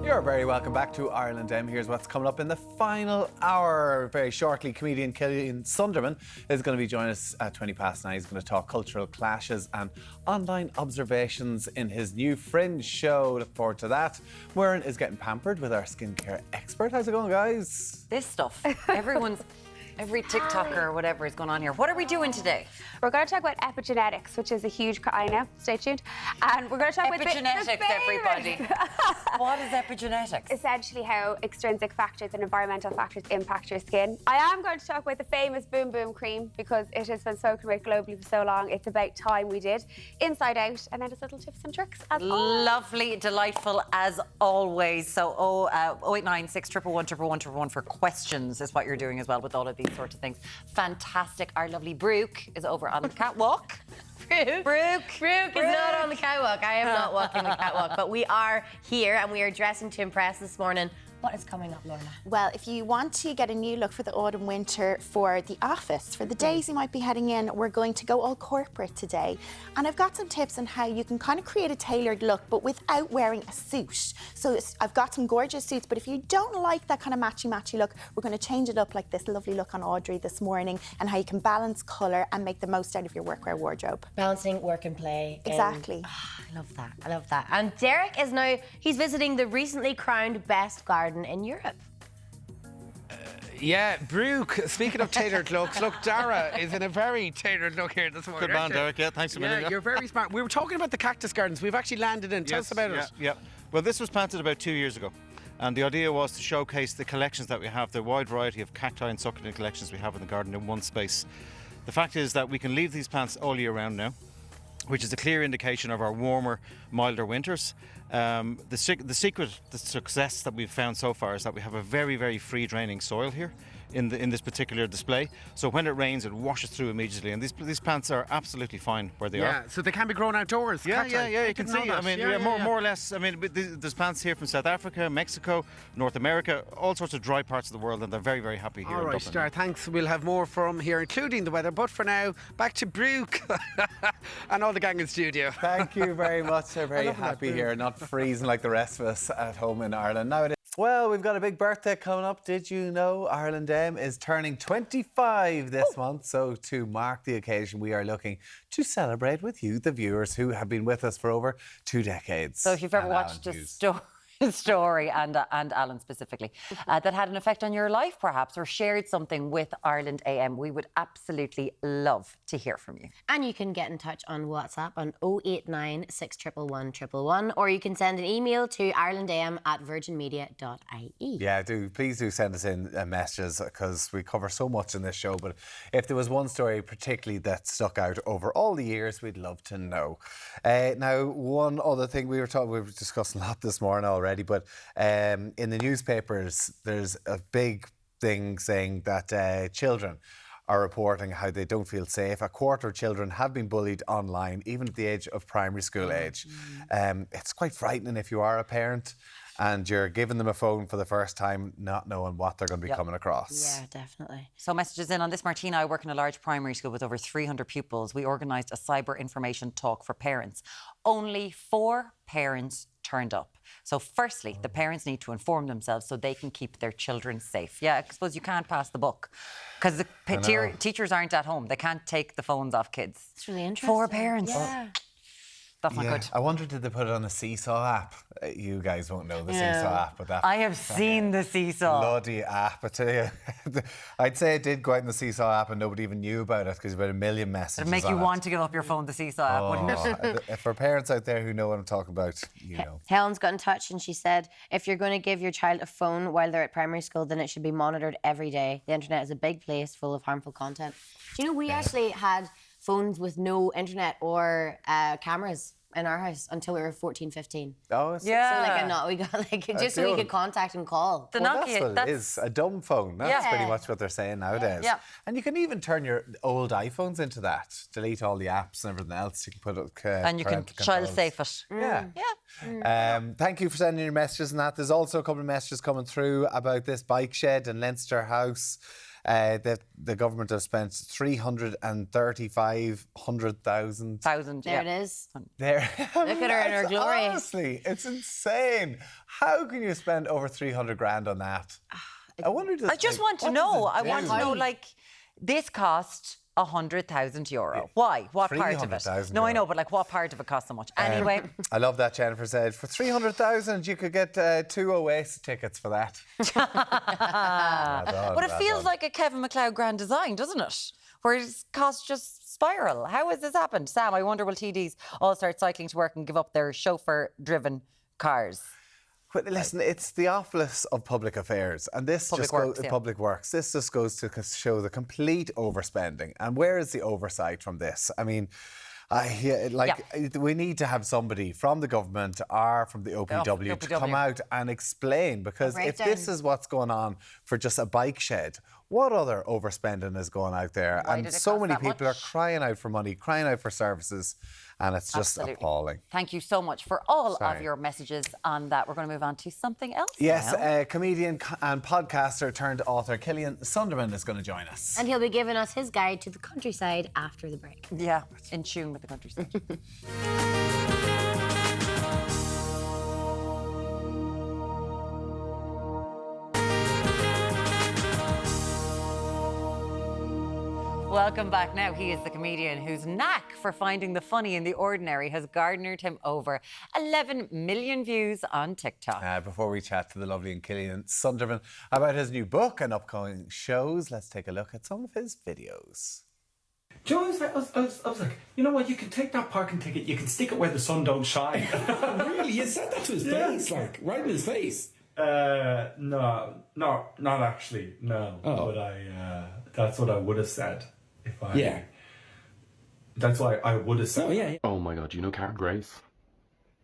You're You're very welcome back to Ireland M. Here's what's coming up in the final hour. Very shortly, comedian Killian Sundermann is going to be joining us at 9:20. He's going to talk cultural clashes and online observations in his new Fringe show. Look forward to that. Muireann is getting pampered with our skincare expert. How's it going, guys? This stuff. Every TikToker or whatever is going on here. What are we doing today? We're going to talk about epigenetics, which is a huge... I know, stay tuned. And we're going to talk about... Epigenetics, everybody. What is epigenetics? Essentially how extrinsic factors and environmental factors impact your skin. I am going to talk about the famous Boom Boom cream because it has been spoken about globally for so long. It's about time we did. Inside Out, and then just little tips and tricks as always. Lovely, delightful as always. So 0896 111 111 for questions is what you're doing as well with all of these sorts of things. Fantastic. Our lovely Brooke is over on the catwalk. Brooke is not on the catwalk. I am not walking the catwalk, but we are here and we are dressing to impress this morning. What is coming up, Lorna? Well, if you want to get a new look for the autumn winter for the office, for the days you might be heading in, we're going to go all corporate today. And I've got some tips on how you can kind of create a tailored look, but without wearing a suit. So I've got some gorgeous suits, but if you don't like that kind of matchy-matchy look, we're going to change it up like this lovely look on Audrey this morning, and how you can balance colour and make the most out of your workwear wardrobe. Balancing work and play. Exactly. I love that. I love that. And Deric is now, he's visiting the recently crowned best garden in Europe. Yeah, Brooke, speaking of tailored looks, look, Dara is in a very tailored look here this morning. Good man, Deric. Yeah, thanks a million. Yeah, you're very smart. We were talking about the cactus gardens. We've actually landed in. Tell us about it. Yeah. Well, this was planted about 2 years ago. And the idea was to showcase the collections that we have, the wide variety of cacti and succulent collections we have in the garden in one space. The fact is that we can leave these plants all year round now, which is a clear indication of our warmer, milder winters. The secret, the success that we've found so far is that we have a very, very free draining soil here in this particular display. So when it rains, it washes through immediately, and these plants are absolutely fine where they are. Yeah, so they can be grown outdoors. Yeah, you can see. I mean, more or less. I mean, there's plants here from South Africa, Mexico, North America, all sorts of dry parts of the world, and they're very, very happy here in Dublin. Star, thanks. We'll have more from here, including the weather. But for now, back to Brooke and all the gang in studio. Thank you very much. They're very happy here, not freezing like the rest of us at home in Ireland. Now it is. Well, we've got a big birthday coming up. Did you know Ireland M is turning 25 this month? So to mark the occasion, we are looking to celebrate with you, the viewers who have been with us for over 2 decades. So if you've ever watched a story, and Alan specifically, that had an effect on your life perhaps, or shared something with Ireland AM, we would absolutely love to hear from you. And you can get in touch on WhatsApp on 089 611 111, or you can send an email to irelandam@virginmedia.ie. Yeah, please do send us in messages, because we cover so much in this show. But if there was one story particularly that stuck out over all the years, we'd love to know. Now, one other thing we were discussing a lot this morning already, but in the newspapers, there's a big thing saying that children are reporting how they don't feel safe. A quarter of children have been bullied online, even at the age of primary school age. It's quite frightening if you are a parent and you're giving them a phone for the first time, not knowing what they're going to be coming across. Yeah, definitely. So messages in on this. Martina, I work in a large primary school with over 300 pupils. We organised a cyber information talk for parents. Only 4 parents turned up. So firstly, the parents need to inform themselves so they can keep their children safe. Yeah, I suppose you can't pass the buck because the teachers aren't at home. They can't take the phones off kids. It's really interesting. 4 parents. Yeah. That's not good. I wonder, did they put it on the Seesaw app? You guys won't know the Seesaw app, but that... I have seen the Seesaw. Bloody app, I tell you. I'd say it did go out in the Seesaw app and nobody even knew about it because about 1 million messages. It'd make you want to give up your phone, the Seesaw app, wouldn't it? For parents out there who know what I'm talking about, you know. Helen's got in touch and she said, if you're going to give your child a phone while they're at primary school, then it should be monitored every day. The internet is a big place full of harmful content. Do you know, we actually had phones with no internet or cameras in our house until we were 14, 15. Oh, yeah. So we got just so we could contact and call. The Nokia, that's what it is, a dumb phone. That's pretty much what they're saying nowadays. Yeah. And you can even turn your old iPhones into that. Delete all the apps and everything else. You can put it. And you can child safe it. Thank you for sending your messages and that. There's also a couple of messages coming through about this bike shed in Leinster House. that the government has spent 335,000. There it is. There. Look at her in her glory. Honestly, it's insane. How can you spend over 300 grand on that? I wonder. I just want to know. I want to know, like, this cost €100,000. Why? What part of it? No, I know, but like, what part of it costs so much? Anyway. I love that Jennifer said, for 300,000 you could get 2 Oasis tickets for that. But it feels like a Kevin MacLeod grand design, doesn't it? Where his costs just spiral. How has this happened? Sam, I wonder, will TDs all start cycling to work and give up their chauffeur-driven cars? But listen, it's the office of public affairs, and this public works. This just goes to show the complete overspending. And where is the oversight from this? I mean, we need to have somebody from the government or from the OPW to come out and explain, because if this is what's going on for just a bike shed, what other overspending is going out there? And so many people are crying out for money, crying out for services, and it's just appalling. Thank you so much for all of your messages on that. We're going to move on to something else Yes, now. Comedian and podcaster turned author Killian Sundermann is going to join us. And he'll be giving us his guide to the countryside after the break. Yeah, in tune with the countryside. Welcome back. Now, he is the comedian whose knack for finding the funny in the ordinary has garnered him over 11 million views on TikTok. Before we chat to the lovely Killian Sundermann about his new book and upcoming shows, let's take a look at some of his videos. Do you know, I was like, you know what, you can take that parking ticket, you can stick it where the sun don't shine. Really? You said that to his face, like, right in his face? No, not actually, no. Oh. But that's what I would have said. Yeah. That's why I would have said. Oh, yeah. Oh my God, you know Karen Grace?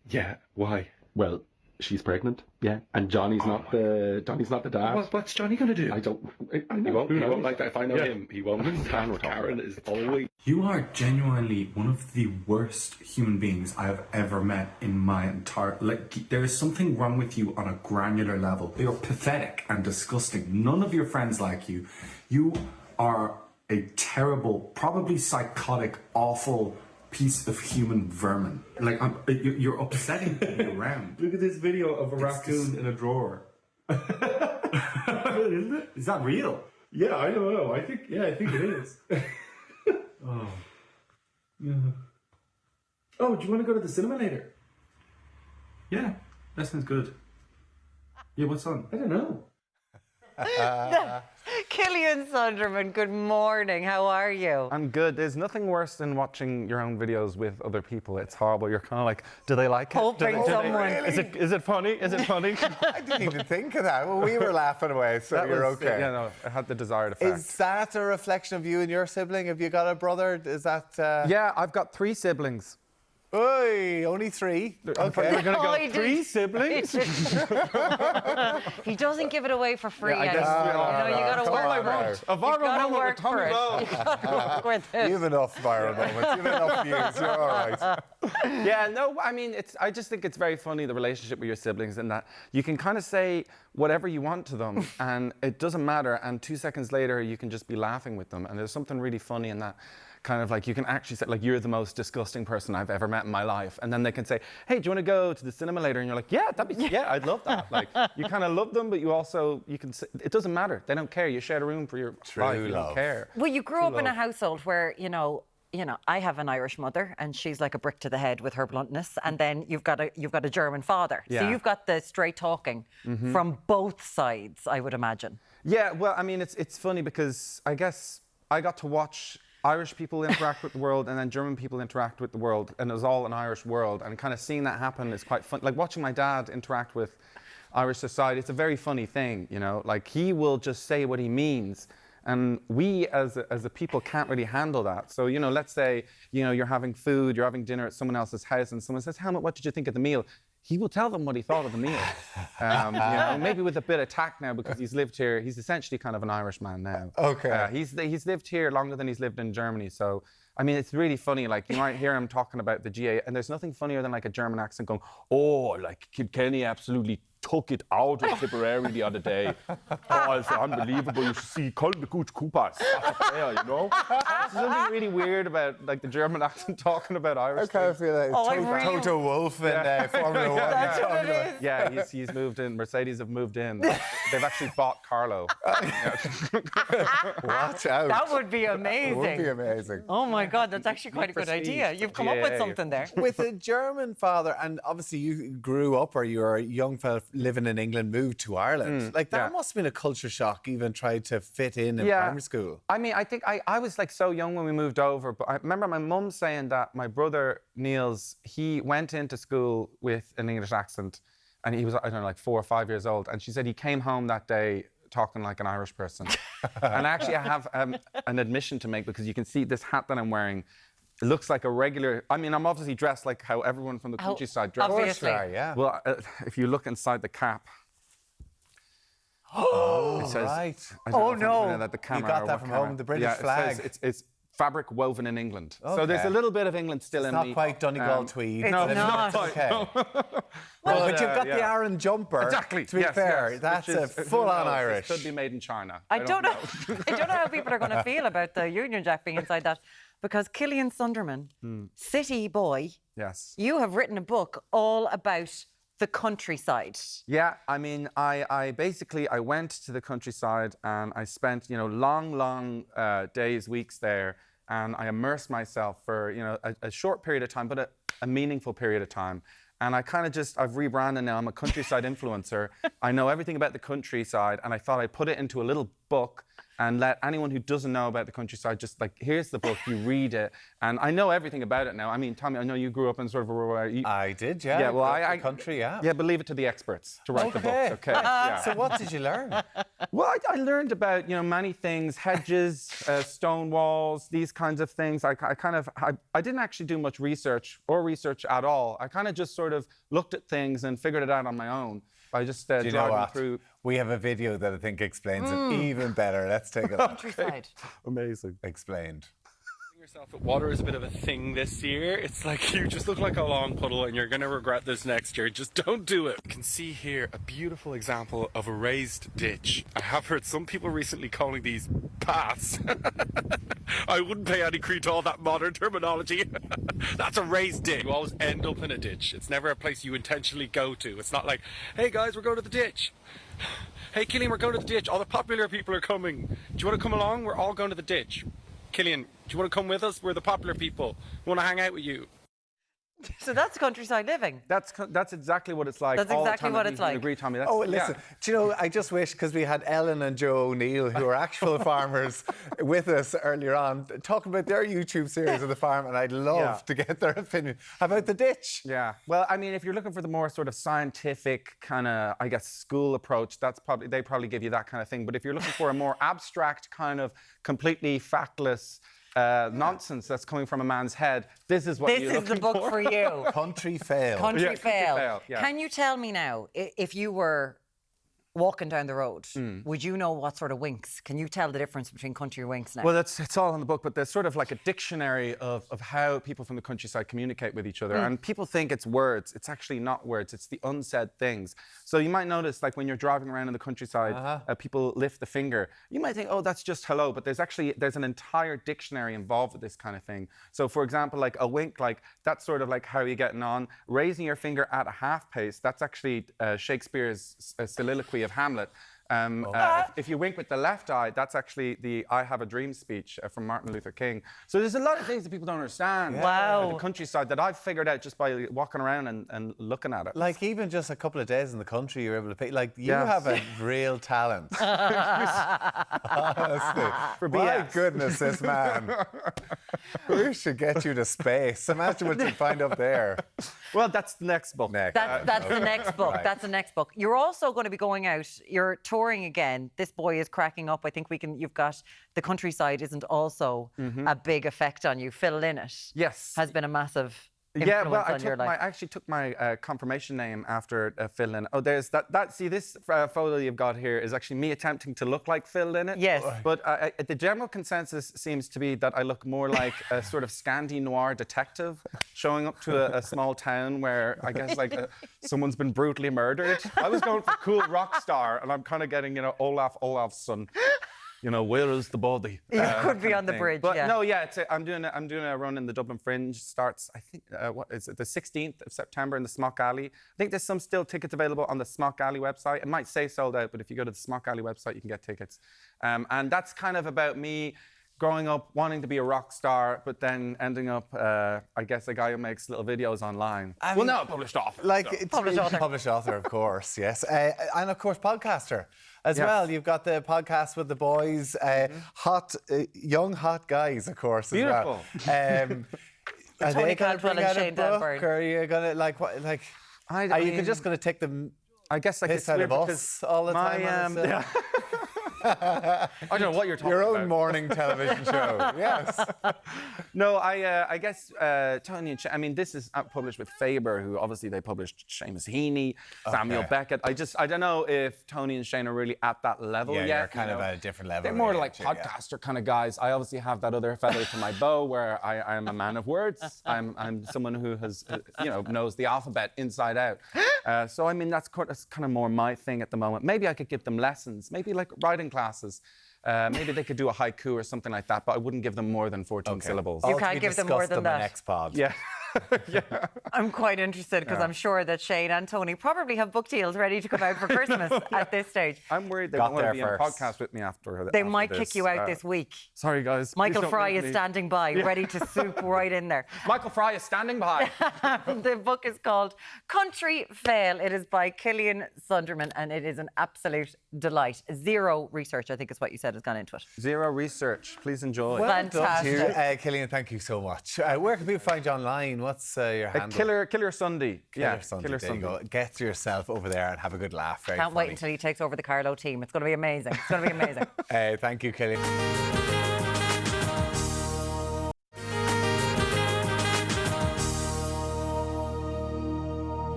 Yeah, why? Well, she's pregnant, yeah, and Johnny's not the dad. What's Johnny gonna do? I know. He won't like that. If I know him, he won't understand what Karen is always. You are genuinely one of the worst human beings I have ever met in my entire... Like, there is something wrong with you on a granular level. You're pathetic and disgusting. None of your friends like you. You are a terrible, probably psychotic, awful piece of human vermin. Like, you're upsetting me around. Look at this video of a raccoon in a drawer. Isn't it? Is that real? Yeah, I don't know. I think it is. Oh. Yeah. Oh, do you want to go to the cinema later? Yeah, that sounds good. Yeah, what's on? I don't know. Killian Sundermann, good morning. How are you? I'm good. There's nothing worse than watching your own videos with other people. It's horrible. You're kind of like, do they like it? Hoping someone... Is it funny? Is it funny? I didn't even think of that. Well, we were laughing away, so you're okay. Yeah, no, it had the desired effect. Is that a reflection of you and your sibling? Have you got a brother? Is that... Yeah, I've got 3 siblings. Oi, only 3. Okay. We're going to go 3 siblings? He doesn't give it away for free. Yeah, I guess, you got to work for it. A viral moment with Tommy Bell. You've enough viral moments. You've enough views. You're all right. Yeah, no, I mean, I just think it's very funny, the relationship with your siblings, in that you can kind of say whatever you want to them and it doesn't matter, and 2 seconds later you can just be laughing with them, and there's something really funny in that. Kind of like, you can actually say, like, you're the most disgusting person I've ever met in my life, and then they can say, hey, do you want to go to the cinema later? And you're like, yeah, I'd love that. Like, you kind of love them, but you can say, it doesn't matter. They don't care. You shared a room for your life. You don't care. Well, you grew up in a household where, you know, I have an Irish mother, and she's like a brick to the head with her bluntness, and then you've got a German father. Yeah. So you've got the straight talking from both sides, I would imagine. Yeah, well, I mean, it's funny because I guess I got to watch Irish people interact with the world, and then German people interact with the world, and it was all an Irish world, and kind of seeing that happen is quite fun. Like watching my dad interact with Irish society, it's a very funny thing, you know. Like, he will just say what he means, and we as a people can't really handle that. So, you know, let's say, you know, you're having food, you're having dinner at someone else's house, and someone says, Helmut, what did you think of the meal? He will tell them what he thought of the meal. You know, maybe with a bit of tact now, because he's lived here. He's essentially kind of an Irishman now. Okay. He's lived here longer than he's lived in Germany. So, I mean, it's really funny. Like, you might hear him talking about the GA, and there's nothing funnier than like a German accent going, oh, like Kilkenny absolutely took it out of Tipperary the other day. Oh, it's unbelievable. You should see Colmacooch Koopas. Yeah, you know? There's something really weird about like the German accent talking about Irish. I kind of feel like Toto Wolff in Formula One. That's what it is. Yeah, he's moved in. Mercedes have moved in. They've actually bought Carlo. Watch out. That would be amazing. It would be amazing. Oh my God, that's actually quite a good idea. You've come up with something there. With a German father, and obviously you grew up, or you were a young fella living in England, moved to Ireland. Like that must have been a culture shock, even trying to fit in primary school. I mean, I think I was like so young when we moved over, but I remember my mum saying that my brother Niels, he went into school with an English accent, and he was, I don't know, like 4 or 5 years old, and she said he came home that day talking like an Irish person. And actually I have an admission to make, because you can see this hat that I'm wearing. It looks like a regular... I mean, I'm obviously dressed like how everyone from the countryside dresses. Obviously. Yeah. Well, if you look inside the cap... Oh, it says, right. Oh, no. That the camera, You got that from home, the British flag. It says it's fabric woven in England. Okay. So there's a little bit of England still in me. It's not quite Donegal tweed. It's not. Okay. Well, but you've got the Aaron jumper. Exactly. To be fair, yes, that's a full-on Irish. It could be made in China. I don't know. I don't know how people are going to feel about the Union Jack being inside that, because Killian Sundermann, city boy, you have written a book all about the countryside. Yeah, I mean, I basically went to the countryside and I spent, you know, long days, weeks there, and I immersed myself for, you know, a short period of time, but a meaningful period of time. And I kind of I've rebranded now. I'm a countryside influencer. I know everything about the countryside, and I thought I'd put it into a little book and let anyone who doesn't know about the countryside just like, here's the book, you read it. And I know everything about it now. I mean, Tommy, I know you grew up in sort of a rural area. I did, yeah. Yeah, well, country, yeah. Yeah, but leave it to the experts to write the books, okay? Yeah. So what did you learn? Well, I learned about, you know, many things, hedges, stone walls, these kinds of things. I didn't actually do much research at all. I kind of just sort of looked at things and figured it out on my own. I just driving through. We have a video that I think explains it even better. Let's take a look. Countryside. Amazing. Explained. Water is a bit of a thing this year. It's like you just look like a long puddle and you're going to regret this next year. Just don't do it. You can see here a beautiful example of a raised ditch. I have heard some people recently calling these paths. I wouldn't pay any creed to all that modern terminology. That's a raised ditch. You always end up in a ditch. It's never a place you intentionally go to. It's not like, hey guys, we're going to the ditch. Hey Killian, we're going to the ditch. All the popular people are coming. Do you want to come along? We're all going to the ditch. Killian, do you want to come with us? We're the popular people. We want to hang out with you. So that's countryside living. That's exactly what it's like. That's exactly what it's like. Agree, Tommy. Listen, do you know, I just wish, because we had Ellen and Joe O'Neill, who are actual farmers, with us earlier on, talking about their YouTube series of the farm, and I'd love to get their opinion about the ditch. Yeah. Well, I mean, if you're looking for the more sort of scientific kind of, I guess, school approach, they probably give you that kind of thing. But if you're looking for a more abstract kind of completely factless nonsense that's coming from a man's head, this is what you're looking for. This is the book for you. Country Fail. Country Fail. Yeah. Can you tell me now, if you were walking down the road, would you know what sort of winks? Can you tell the difference between country winks now? Well, it's all in the book, but there's sort of like a dictionary of how people from the countryside communicate with each other. And people think it's words. It's actually not words. It's the unsaid things. So you might notice, like when you're driving around in the countryside, people lift the finger. You might think, oh, that's just hello, but there's an entire dictionary involved with this kind of thing. So for example, like a wink, like that's sort of like how are you getting on. Raising your finger at a half pace, that's actually Shakespeare's soliloquy of Hamlet. If you wink with the left eye, that's actually the I Have a Dream speech from Martin Luther King. So there's a lot of things that people don't understand. Wow. The countryside that I've figured out just by walking around and looking at it. Like even just a couple of days in the country, you're able to pay. Like you have a real talent. Honestly. My goodness, this man. We should get you to space. Imagine what you'd find up there. Well, that's the next book. That's the next book. Right. That's the next book. You're also going to be going out. You're touring again. This boy is cracking up. I think you've got the countryside isn't also a big effect on you. Phil Lynott. Yes. Has been a massive Yeah, well, on your life? I actually took my confirmation name after Phil Lynott. Oh, there's that. See, this photo you've got here is actually me attempting to look like Phil Lynott. Yes. But the general consensus seems to be that I look more like a sort of Scandi noir detective showing up to a small town where I guess someone's been brutally murdered. I was going for cool rock star, and I'm kind of getting, Olaf's son. Where is the body? You could be on the bridge, but yeah. no, yeah, I'm doing a run in the Dublin Fringe. Starts, I think, what is it? The 16th of September in the Smock Alley. I think there's some still tickets available on the Smock Alley website. It might say sold out, but if you go to the Smock Alley website, you can get tickets. And that's kind of about me growing up wanting to be a rock star, but then ending up, I guess, a guy who makes little videos online. Published author. Published author, of course, yes. And of course, podcaster as well. You've got the podcast with the boys, young, hot guys, of course, as Beautiful. well. Are Tony they going to bring Caldwell out and a Shane book, Danburn. or are you going to, are you just going to take them piss out of us all the time? I don't know what you're talking about. Your own morning television show, yes. No, I guess Tony and Shane, I mean, this is published with Faber, who obviously they published Seamus Heaney, Samuel Beckett. I don't know if Tony and Shane are really at that level yet. Yeah, you're kind of at a different level. They're more like podcaster kind of guys. I obviously have that other feather to my bow where I am a man of words. I'm someone who has, knows the alphabet inside out. So, I mean, that's kind of more my thing at the moment. Maybe I could give them lessons, maybe like writing classes. Maybe they could do a haiku or something like that, but I wouldn't give them more than 14 syllables. You can't give them more than that. Next pod. Yeah. I'm quite interested because I'm sure that Shane and Tony probably have book deals ready to come out for Christmas at this stage. I'm worried they won't want to be on a podcast with me after. They might kick you out this week. Sorry, guys. Michael Fry is standing by, ready to swoop right in there. Michael Fry is standing by. The book is called Country Fail. It is by Killian Sundermann, and it is an absolute delight. Zero research, I think is what you said, has gone into it. Zero research. Please enjoy. Fantastic. Killian, thank you so much. Where can people find you online? What's your handle? Killer Sunday. Killer Sunday. There you go. Get yourself over there and have a good laugh. Very Can't funny. wait until he takes over the Carlo team. It's going to be amazing. It's going to be amazing. Thank you, Killian.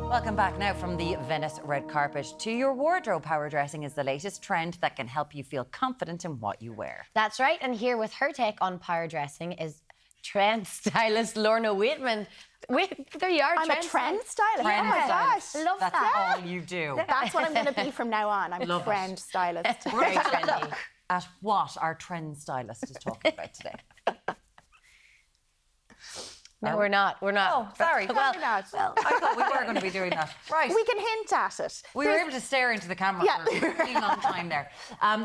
Welcome back now from the Venice red carpet to your wardrobe. Power dressing is the latest trend that can help you feel confident in what you wear. That's right. And here with her take on power dressing is trend stylist Lorna Whitman. There you are. I'm a trend stylist. Trend stylist. Love That's that. all you do. That's what I'm going to be from now on. I'm a trend stylist. Very trendy. At what our trend stylist is talking about today. No, we're not. Oh, sorry. Well, I thought we were going to be doing that. Right. We can hint at it. We were able to stare into the camera for a really long time there.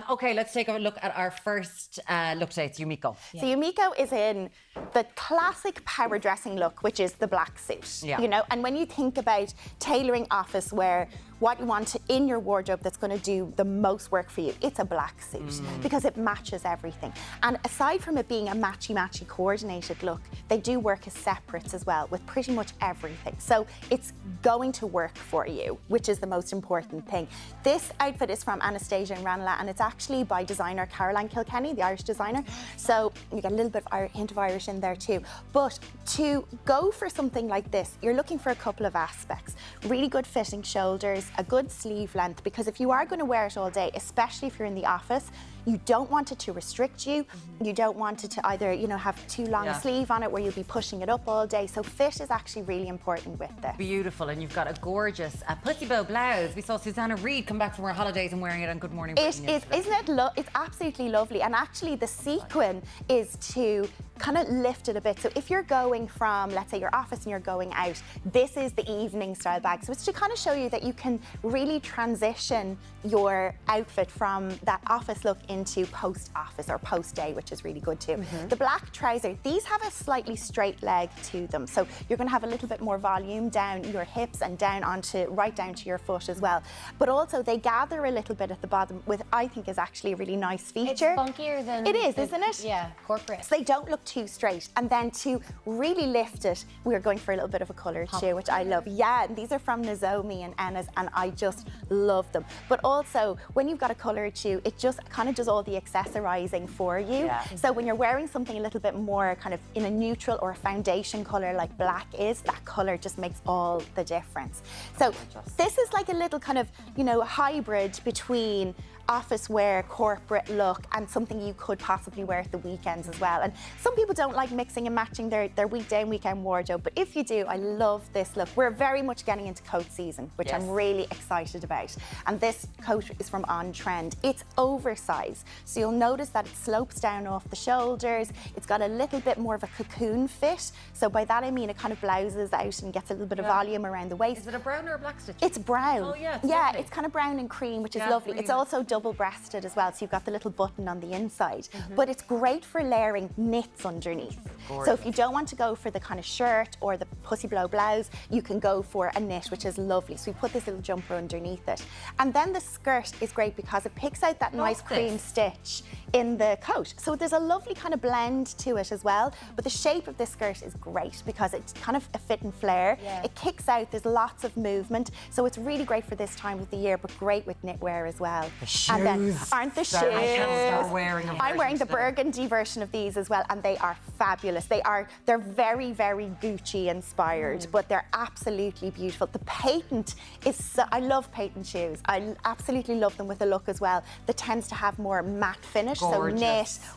OK, let's take a look at our first look today. It's Yumiko. So Yumiko is in the classic power dressing look, which is the black suit. Yeah. And when you think about tailoring office wear, what you want in your wardrobe that's going to do the most work for you, it's a black suit because it matches everything. And aside from it being a matchy-matchy coordinated look, they do work as separates as well with pretty much everything. So it's going to work for you, which is the most important thing. This outfit is from Anastasia and Ranelagh, and it's actually by designer Caroline Kilkenny, the Irish designer. So you get a little bit of hint of Irish in there too. But to go for something like this, you're looking for a couple of aspects. Really good fitting shoulders, a good sleeve length, because if you are going to wear it all day, especially if you're in the office, you don't want it to restrict you. You don't want it to either, have too long a sleeve on it where you'll be pushing it up all day. So fit is actually really important with this. Beautiful, and you've got a gorgeous pussy bow blouse. We saw Susanna Reid come back from her holidays and wearing it on Good Morning Britain yesterday. Isn't it? It's absolutely lovely. And actually the sequin is to kind of lift it a bit. So if you're going from, let's say, your office and you're going out, this is the evening style bag. So it's to kind of show you that you can really transition your outfit from that office look into post-office or post-day, which is really good too. The black trouser, these have a slightly straight leg to them. So you're going to have a little bit more volume down your hips and right down to your foot as well. But also they gather a little bit at the bottom, with I think is actually a really nice feature. It's funkier than... It is, isn't it? Yeah, corporate. So they don't look too straight. And then to really lift it, we are going for a little bit of a coloured shoe, which I love. Yeah, and these are from Nozomi and Enna's, and I just love them. But also, when you've got a coloured shoe, it just kind of does all the accessorising for you. Yeah. So when you're wearing something a little bit more kind of in a neutral or a foundation colour like black is, that colour just makes all the difference. So this is like a little kind of, you know, hybrid between office wear, corporate look, and something you could possibly wear at the weekends as well. And some people don't like mixing and matching their weekday and weekend wardrobe, but if you do, I love this look. We're very much getting into coat season, which I'm really excited about. And this coat is from On Trend. It's oversized, so you'll notice that it slopes down off the shoulders. It's got a little bit more of a cocoon fit. So by that I mean it kind of blouses out and gets a little bit of volume around the waist. Is it a brown or a black stitch? It's brown. Oh yeah, it's yeah, lovely. it's kind of brown and cream, which is Yeah, lovely. really It's nice. also double-breasted as well, so you've got the little button on the inside. But it's great for layering knits underneath. So if you don't want to go for the kind of shirt or the pussy blow blouse, you can go for a knit, which is lovely. So we put this little jumper underneath it. And then the skirt is great because it picks out that nice cream stitch in the coat. So there's a lovely kind of blend to it as well. But the shape of this skirt is great because it's kind of a fit and flare. It kicks out, there's lots of movement. So it's really great for this time of the year, but great with knitwear as well. And then, aren't the shoes? I'm wearing the burgundy version of these as well, and they are fabulous. They're very, very Gucci inspired, but they're absolutely beautiful. The patent is, I love patent shoes. I absolutely love them with a look as well that tends to have more matte finish. Gorgeous. So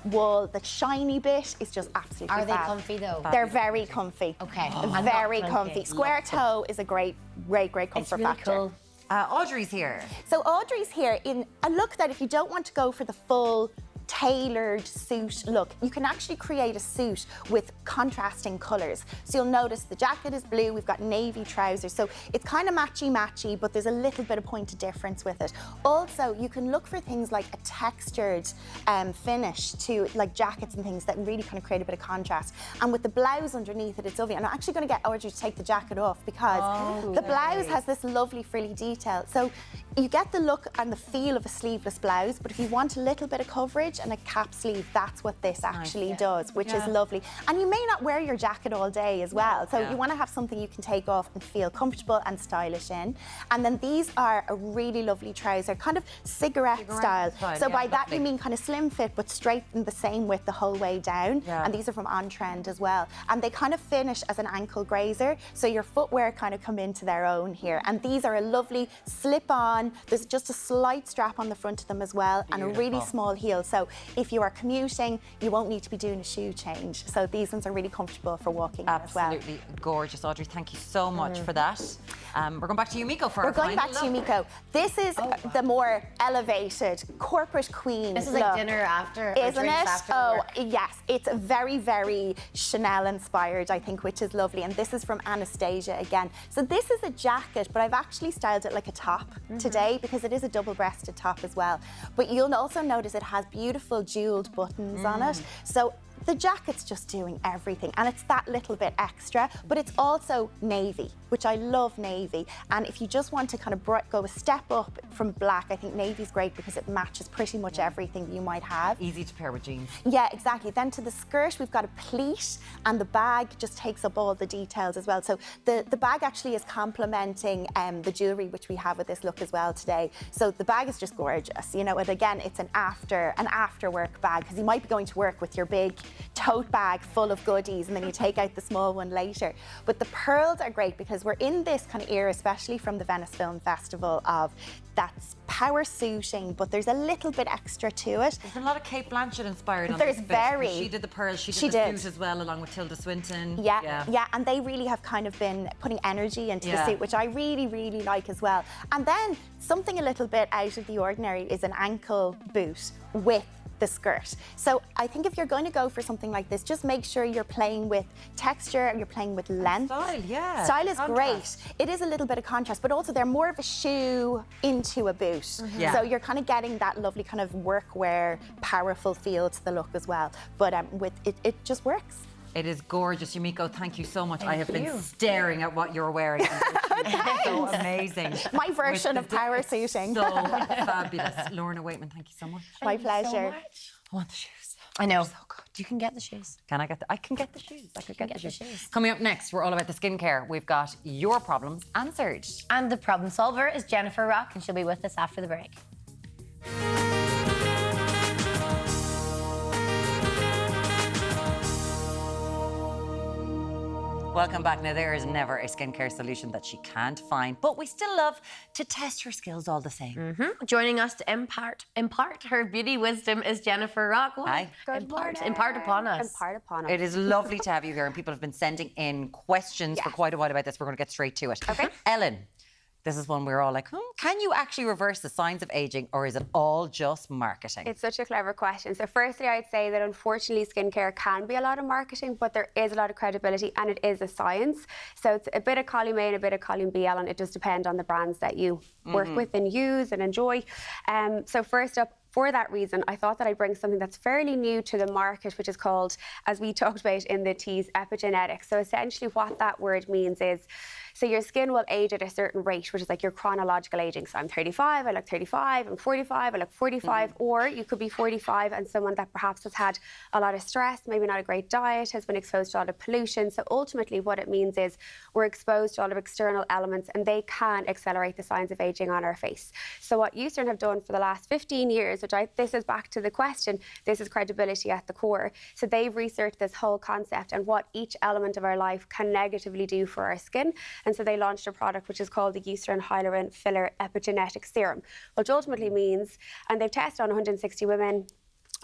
knit, wool, the shiny bit is just absolutely Are they fab. comfy though? They're very comfy. Okay. Very comfy. Square toe is a great comfort factor. Cool. Audrey's here. So Audrey's here in a look that if you don't want to go for the full tailored suit look, you can actually create a suit with contrasting colours. So you'll notice the jacket is blue, we've got navy trousers, so it's kind of matchy-matchy, but there's a little bit of point of difference with it. Also, you can look for things like a textured finish to like jackets and things that really kind of create a bit of contrast. And with the blouse underneath it, it's lovely. And I'm actually going to get Audrey to take the jacket off because the blouse has this lovely frilly detail. So you get the look and the feel of a sleeveless blouse, but if you want a little bit of coverage and a cap sleeve, that's what this actually does, which is lovely. And you may not wear your jacket all day as well, so you want to have something you can take off and feel comfortable and stylish in. And then these are a really lovely trouser, kind of cigarette style. So by that you mean kind of slim fit, but straight in the same width the whole way down. And these are from On Trend as well. And they kind of finish as an ankle grazer, so your footwear kind of come into their own here. And these are a lovely slip-on. There's just a slight strap on the front of them as well, and a really small heel. So if you are commuting, you won't need to be doing a shoe change. So these ones are really comfortable for walking as well. Absolutely gorgeous, Audrey. Thank you so much for that. We're going back to you, Miko, for We're our going back final to you, look. Miko. This is the more elevated corporate queen This is look. like dinner after, or isn't drinks it? after Oh, work. yes. It's very, very Chanel inspired, I think, which is lovely. And this is from Anastasia again. So this is a jacket, but I've actually styled it like a top today because it is a double-breasted top as well. But you'll also notice it has beautiful jeweled buttons on it. So the jacket's just doing everything, and it's that little bit extra, but it's also navy, which I love navy. And if you just want to kind of go a step up from black, I think navy's great because it matches pretty much everything you might have. Easy to pair with jeans. Yeah, exactly. Then to the skirt, we've got a pleat, and the bag just takes up all the details as well. So the bag actually is complementing the jewellery which we have with this look as well today. So the bag is just gorgeous, you know, and again, it's an after work bag, because you might be going to work with your big tote bag full of goodies and then you take out the small one later. But the pearls are great because we're in this kind of era, especially from the Venice Film Festival, of that's power suiting, but there's a little bit extra to it. There's been a lot of Kate Blanchett inspired on There's this bit. very. She did the pearls, she She did the did. suit as well, along with Tilda Swinton. Yeah, and they really have kind of been putting energy into the suit, which I really, really like as well. And then something a little bit out of the ordinary is an ankle boot with the skirt. So I think if you're going to go for something like this, just make sure you're playing with texture and you're playing with length. Style, yeah. Style is Contrast. great. It is a little bit of contrast, but also they're more of a shoe into a boot. Yeah. So you're kind of getting that lovely kind of workwear, powerful feel to the look as well. But with it just works. It is gorgeous, Yumiko. Thank you so much. I have you. been staring at what you're wearing. It's so amazing. My version of power suiting. So fabulous. Lorna Waitman, thank you so much. My pleasure. I want the shoes. I know. So good. You can get the shoes. Can I get the? I can get the shoes. I could get the shoes. shoes. Coming up next, we're all about the skincare. We've got your problems answered. And the problem solver is Jennifer Rock, and she'll be with us after the break. Welcome back. Now, there is never a skincare solution that she can't find, but we still love to test her skills all the same. Joining us to impart her beauty wisdom is Jennifer Rock. Hi. Impart upon us. Impart upon us. It is lovely to have you here, and people have been sending in questions for quite a while about this. We're going to get straight to it. Okay. Ellen, this is one we're all like, can you actually reverse the signs of aging, or is it all just marketing? It's such a clever question. So firstly, I'd say that unfortunately skincare can be a lot of marketing, but there is a lot of credibility and it is a science. So it's a bit of column A and a bit of column B, and it does depend on the brands that you work with and use and enjoy. So first up, for that reason, I thought that I'd bring something that's fairly new to the market, which is called, as we talked about in the tease, epigenetics. So essentially what that word means is, so your skin will age at a certain rate, which is like your chronological aging. So I'm 35, I look 35, I'm 45, I look 45, or you could be 45 and someone that perhaps has had a lot of stress, maybe not a great diet, has been exposed to a lot of pollution. So ultimately what it means is we're exposed to a lot of external elements and they can accelerate the signs of aging on our face. So what Eastern have done for the last 15 years, this is back to the question, this is credibility at the core. So they've researched this whole concept and what each element of our life can negatively do for our skin. And so they launched a product which is called the Eucerin Hyaluron Filler Epigenetic Serum, which ultimately means, and they've tested on 160 women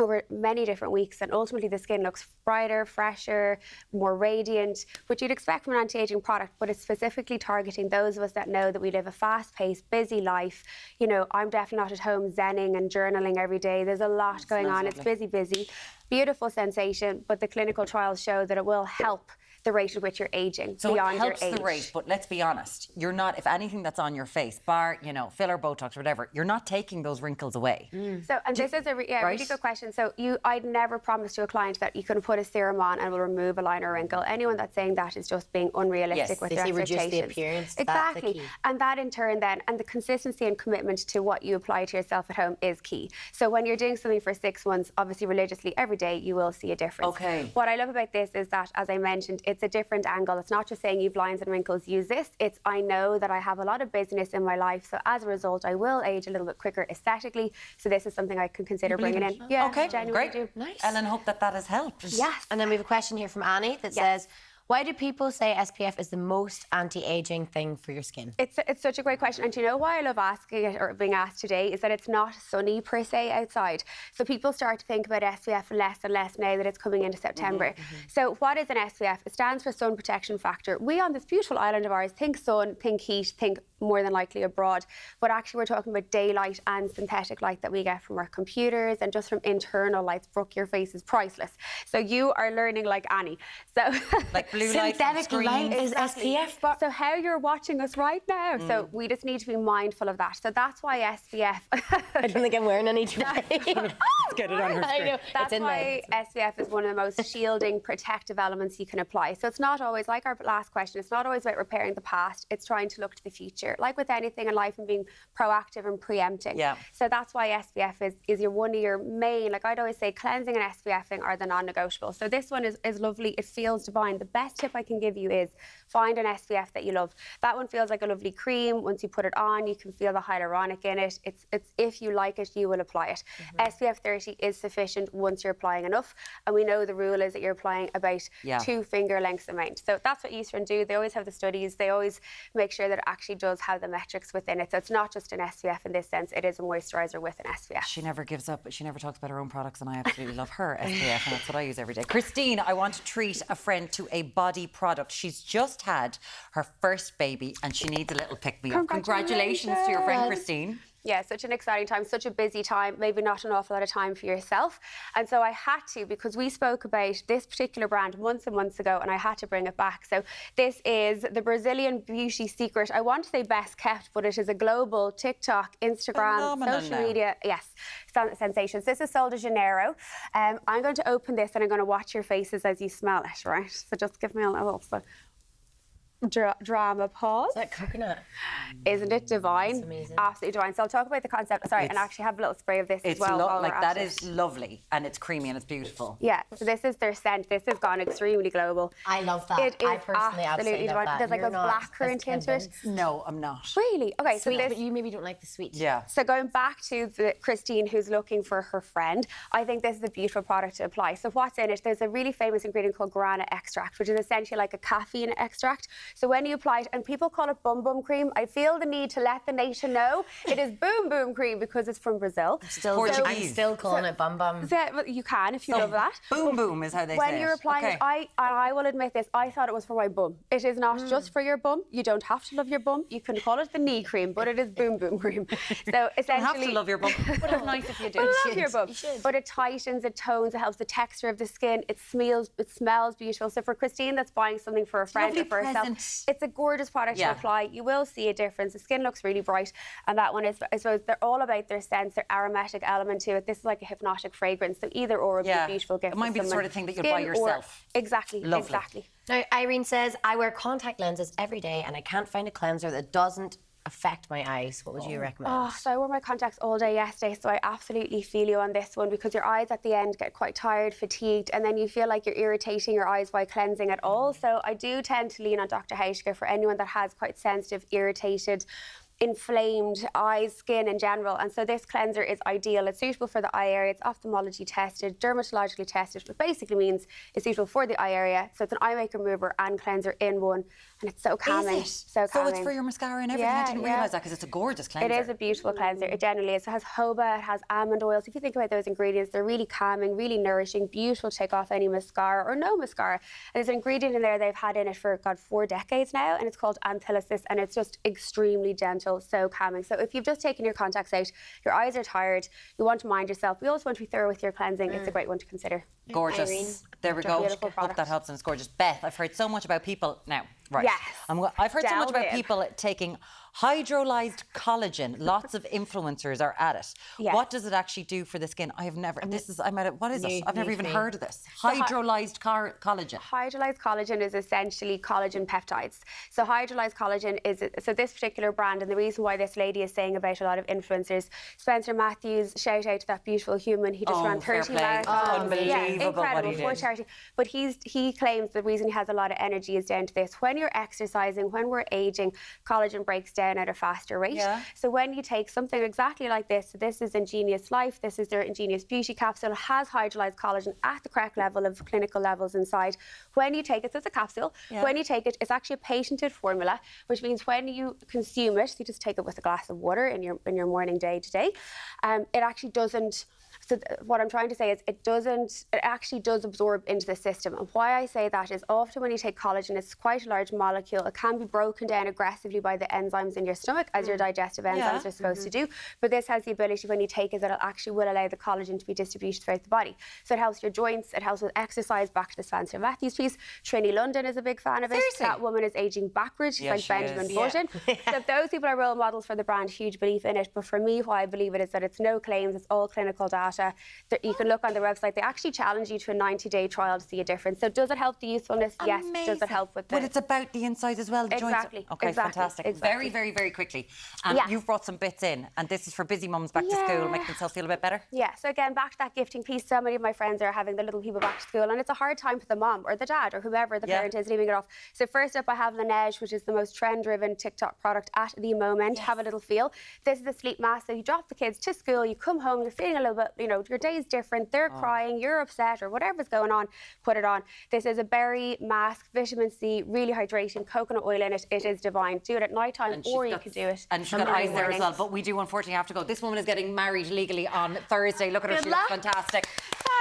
over many different weeks, and ultimately the skin looks brighter, fresher, more radiant, which you'd expect from an anti-aging product, but it's specifically targeting those of us that know that we live a fast-paced, busy life. You know, I'm definitely not at home zenning and journaling every day. There's a lot going on. It's busy. Beautiful sensation, but the clinical trials show that it will help the rate at which you're aging so beyond it helps your age. the rate, but let's be honest, you're not, if anything that's on your face, bar, you know, filler, Botox, whatever, you're not taking those wrinkles away. So, and this is a really good question. So I'd never promise to a client that you can put a serum on and will remove a line or wrinkle. Anyone that's saying that is just being unrealistic with their expectations. Reduce the appearance. Exactly. And that in turn then, and the consistency and commitment to what you apply to yourself at home is key. So when you're doing something for 6 months, obviously religiously every day, you will see a difference. Okay. What I love about this is that, as I mentioned, it's a different angle. It's not just saying you've lines and wrinkles, use this. It's I know that I have a lot of business in my life, so as a result, I will age a little bit quicker aesthetically. So this is something I can consider bringing in. Yeah, okay, great. Do. Nice. Ellen, hope that has helped. Yes. And then we have a question here from Annie that says, why do people say SPF is the most anti-aging thing for your skin? It's such a great question. And do you know why I love asking it or being asked today is that it's not sunny per se outside. So people start to think about SPF less and less now that it's coming into September. So what is an SPF? It stands for sun protection factor. We on this beautiful island of ours think sun, think heat, think more than likely abroad. But actually we're talking about daylight and synthetic light that we get from our computers and just from internal lights. Brooke, your face is priceless. So you are learning like Annie. So like blue light, synthetic light is SPF. So how you're watching us right now. So we just need to be mindful of that. So that's why SPF. I don't think I'm wearing any today. Let's get it on her screen. That's why SPF is one of the most shielding, protective elements you can apply. So it's not always, like our last question, it's not always about repairing the past. It's trying to look to the future. Like with anything in life and being proactive and preempting. Yeah. So that's why SPF is one of your main, like I'd always say, cleansing and SPFing are the non-negotiables. So this one is lovely. It feels divine. The best tip I can give you is find an SPF that you love. That one feels like a lovely cream. Once you put it on, you can feel the hyaluronic in it. It's if you like it, you will apply it. SPF 30 is sufficient once you're applying enough. And we know the rule is that you're applying about 2 finger lengths amount. So that's what Eucerin do. They always have the studies. They always make sure that it actually does have the metrics within it. So it's not just an SPF in this sense. It is a moisturiser with an SPF. She never gives up, but she never talks about her own products, and I absolutely love her SPF, and that's what I use every day. Christine, I want to treat a friend to a body product. She's just had her first baby and she needs a little pick-me-up. Congratulations to your friend Christine. Yeah, such an exciting time, such a busy time, maybe not an awful lot of time for yourself. And so I had to, because we spoke about this particular brand months and months ago, and I had to bring it back. So this is the Brazilian beauty secret. I want to say best kept, but it is a global TikTok, Instagram, social media, sensation. So this is Sol de Janeiro. I'm going to open this and I'm going to watch your faces as you smell it, right? So just give me a little... drama pause. Is that coconut? Isn't it divine? That's amazing. Absolutely divine. So I'll talk about the concept. Sorry, and actually have a little spray of this as well. while Like we're that at is it. lovely, and it's creamy and it's beautiful. Yeah, so this is their scent. This has gone extremely global. I love that. It is I personally absolutely love divine. that. There's like You're a not black currant as into it. No, I'm not. Really? Okay, so Sweet, this. but you maybe don't like the sweet. Yeah. So going back to Christine, who's looking for her friend, I think this is a beautiful product to apply. So what's in it? There's a really famous ingredient called guarana extract, which is essentially like a caffeine extract. So when you apply it, and people call it bum bum cream, I feel the need to let the nation know it is boom boom cream because it's from Brazil. I'm still calling it bum bum. Well, you can if you love that. Boom boom is how they say When you're applying it, I will admit this, I thought it was for my bum. It is not just for your bum. You don't have to love your bum. You can call it the knee cream, but it is boom boom cream. So essentially, You don't have to love your bum. But it's nice if you do. Love your bum. But it tightens, it tones, it helps the texture of the skin. It smells beautiful. So for Christine, that's buying something for a friend or for herself, it's a gorgeous product to apply. You will see a difference. The skin looks really bright, and that one is, I suppose, they're all about their scents, their aromatic element to it. This is like a hypnotic fragrance. So either or would be a beautiful gift. It might be the sort of thing that you'd buy yourself. Exactly. Lovely. Exactly. Now, Irene says, I wear contact lenses every day and I can't find a cleanser that doesn't affect my eyes. What would you recommend? Oh, so I wore my contacts all day yesterday, so I absolutely feel you on this one, because your eyes at the end get quite tired, fatigued, and then you feel like you're irritating your eyes by cleansing at all. So I do tend to lean on Dr. Hauschka for anyone that has quite sensitive, irritated, inflamed eyes, skin in general. And so this cleanser is ideal. It's suitable for the eye area. It's ophthalmologically tested, dermatologically tested, which basically means it's suitable for the eye area. So it's an eye makeup remover and cleanser in one. And it's so calming. So calming. So it's for your mascara and everything. I didn't realise that, because it's a gorgeous cleanser. It is a beautiful cleanser. It generally is. It has jojoba, it has almond oil. So if you think about those ingredients, they're really calming, really nourishing, beautiful to take off any mascara or no mascara. And there's an ingredient in there they've had in it for, God, 4 decades now, and it's called antilysis, and it's just extremely gentle, so calming. So if you've just taken your contacts out, your eyes are tired, you want to mind yourself, you also want to be thorough with your cleansing, it's a great one to consider. Gorgeous. Irene, there we go. beautiful Hope product. that helps, and it's gorgeous. Beth, I've heard so much about people now. Right. Yes. I've heard so much Delve about in. people taking hydrolyzed collagen. Lots of influencers are at it. Yes. What does it actually do for the skin? I have never. What is it? I've never even heard of this. So Hydrolyzed collagen. Hydrolyzed collagen is essentially collagen peptides. So hydrolyzed collagen is, so this particular brand, and the reason why this lady is saying about a lot of influencers, Spencer Matthews, shout out to that beautiful human, he just ran 30 marathons. Unbelievable incredible, what he for did. charity. But he claims the reason he has a lot of energy is down to this. When you're exercising, when we're aging, collagen breaks down at a faster rate. Yeah. So when you take something exactly like this, so this is Ingenious Life, this is their Ingenious Beauty capsule, it has hydrolyzed collagen at the correct level of clinical levels inside. When you take it, so it's a capsule, when you take it, it's actually a patented formula, which means when you consume it, you just take it with a glass of water in your morning day to day, it actually doesn't. So what I'm trying to say is it actually does absorb into the system. And why I say that is often when you take collagen, it's quite a large molecule. It can be broken down aggressively by the enzymes in your stomach, as your digestive enzymes are supposed to do. But this has the ability, when you take it, that it actually will allow the collagen to be distributed throughout the body. So it helps your joints, it helps with exercise, back to the Spencer Matthews piece. Trini London is a big fan of it. Seriously? That woman is aging backwards. She's Yes, like she Benjamin is. Button. So if those people are role models for the brand, huge belief in it. But for me, why I believe it is that it's no claims, it's all clinical data. You can look on their website. They actually challenge you to a 90-day trial to see a difference. So does it help the youthfulness? Yes. Does it help with the... But it's about the insides as well, the joints. Exactly. Okay, exactly. fantastic. Exactly. Very, very, very quickly. And Yeah. you've brought some bits in, and this is for busy mums back to school, make themselves feel a bit better. Yeah, so again, back to that gifting piece, so many of my friends are having their little people back to school, and it's a hard time for the mom or the dad or whoever the parent is leaving it off. So first up, I have Laneige, which is the most trend-driven TikTok product at the moment. Have a little feel. This is a sleep mask, so you drop the kids to school, you come home, you're feeling a little bit, your day's different, they're crying, you're upset, or whatever's going on, put it on. This is a berry mask, vitamin C, really hydrating, coconut oil in it. It is divine. Do it at night time, or you could do it. And she's got eyes there as well, but we do unfortunately have to go. This woman is getting married legally on Thursday. Look at her, she looks fantastic.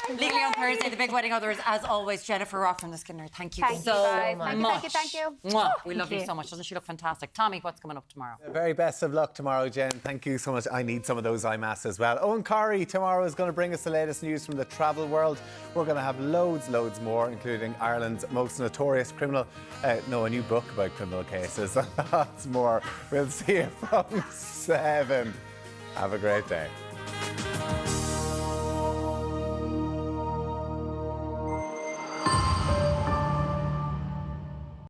Legally on Thursday, the big wedding others, as always, Jennifer Rock from the Skinner. Thank you so much. Thank you. Mwah. We love you so much. Doesn't she look fantastic? Tommy, what's coming up tomorrow? The very best of luck tomorrow, Jen. Thank you so much. I need some of those eye masks as well. Owen Corrie tomorrow is going to bring us the latest news from the travel world. We're going to have loads more, including Ireland's most notorious criminal. A new book about criminal cases. Lots more. We'll see you from 7. Have a great day.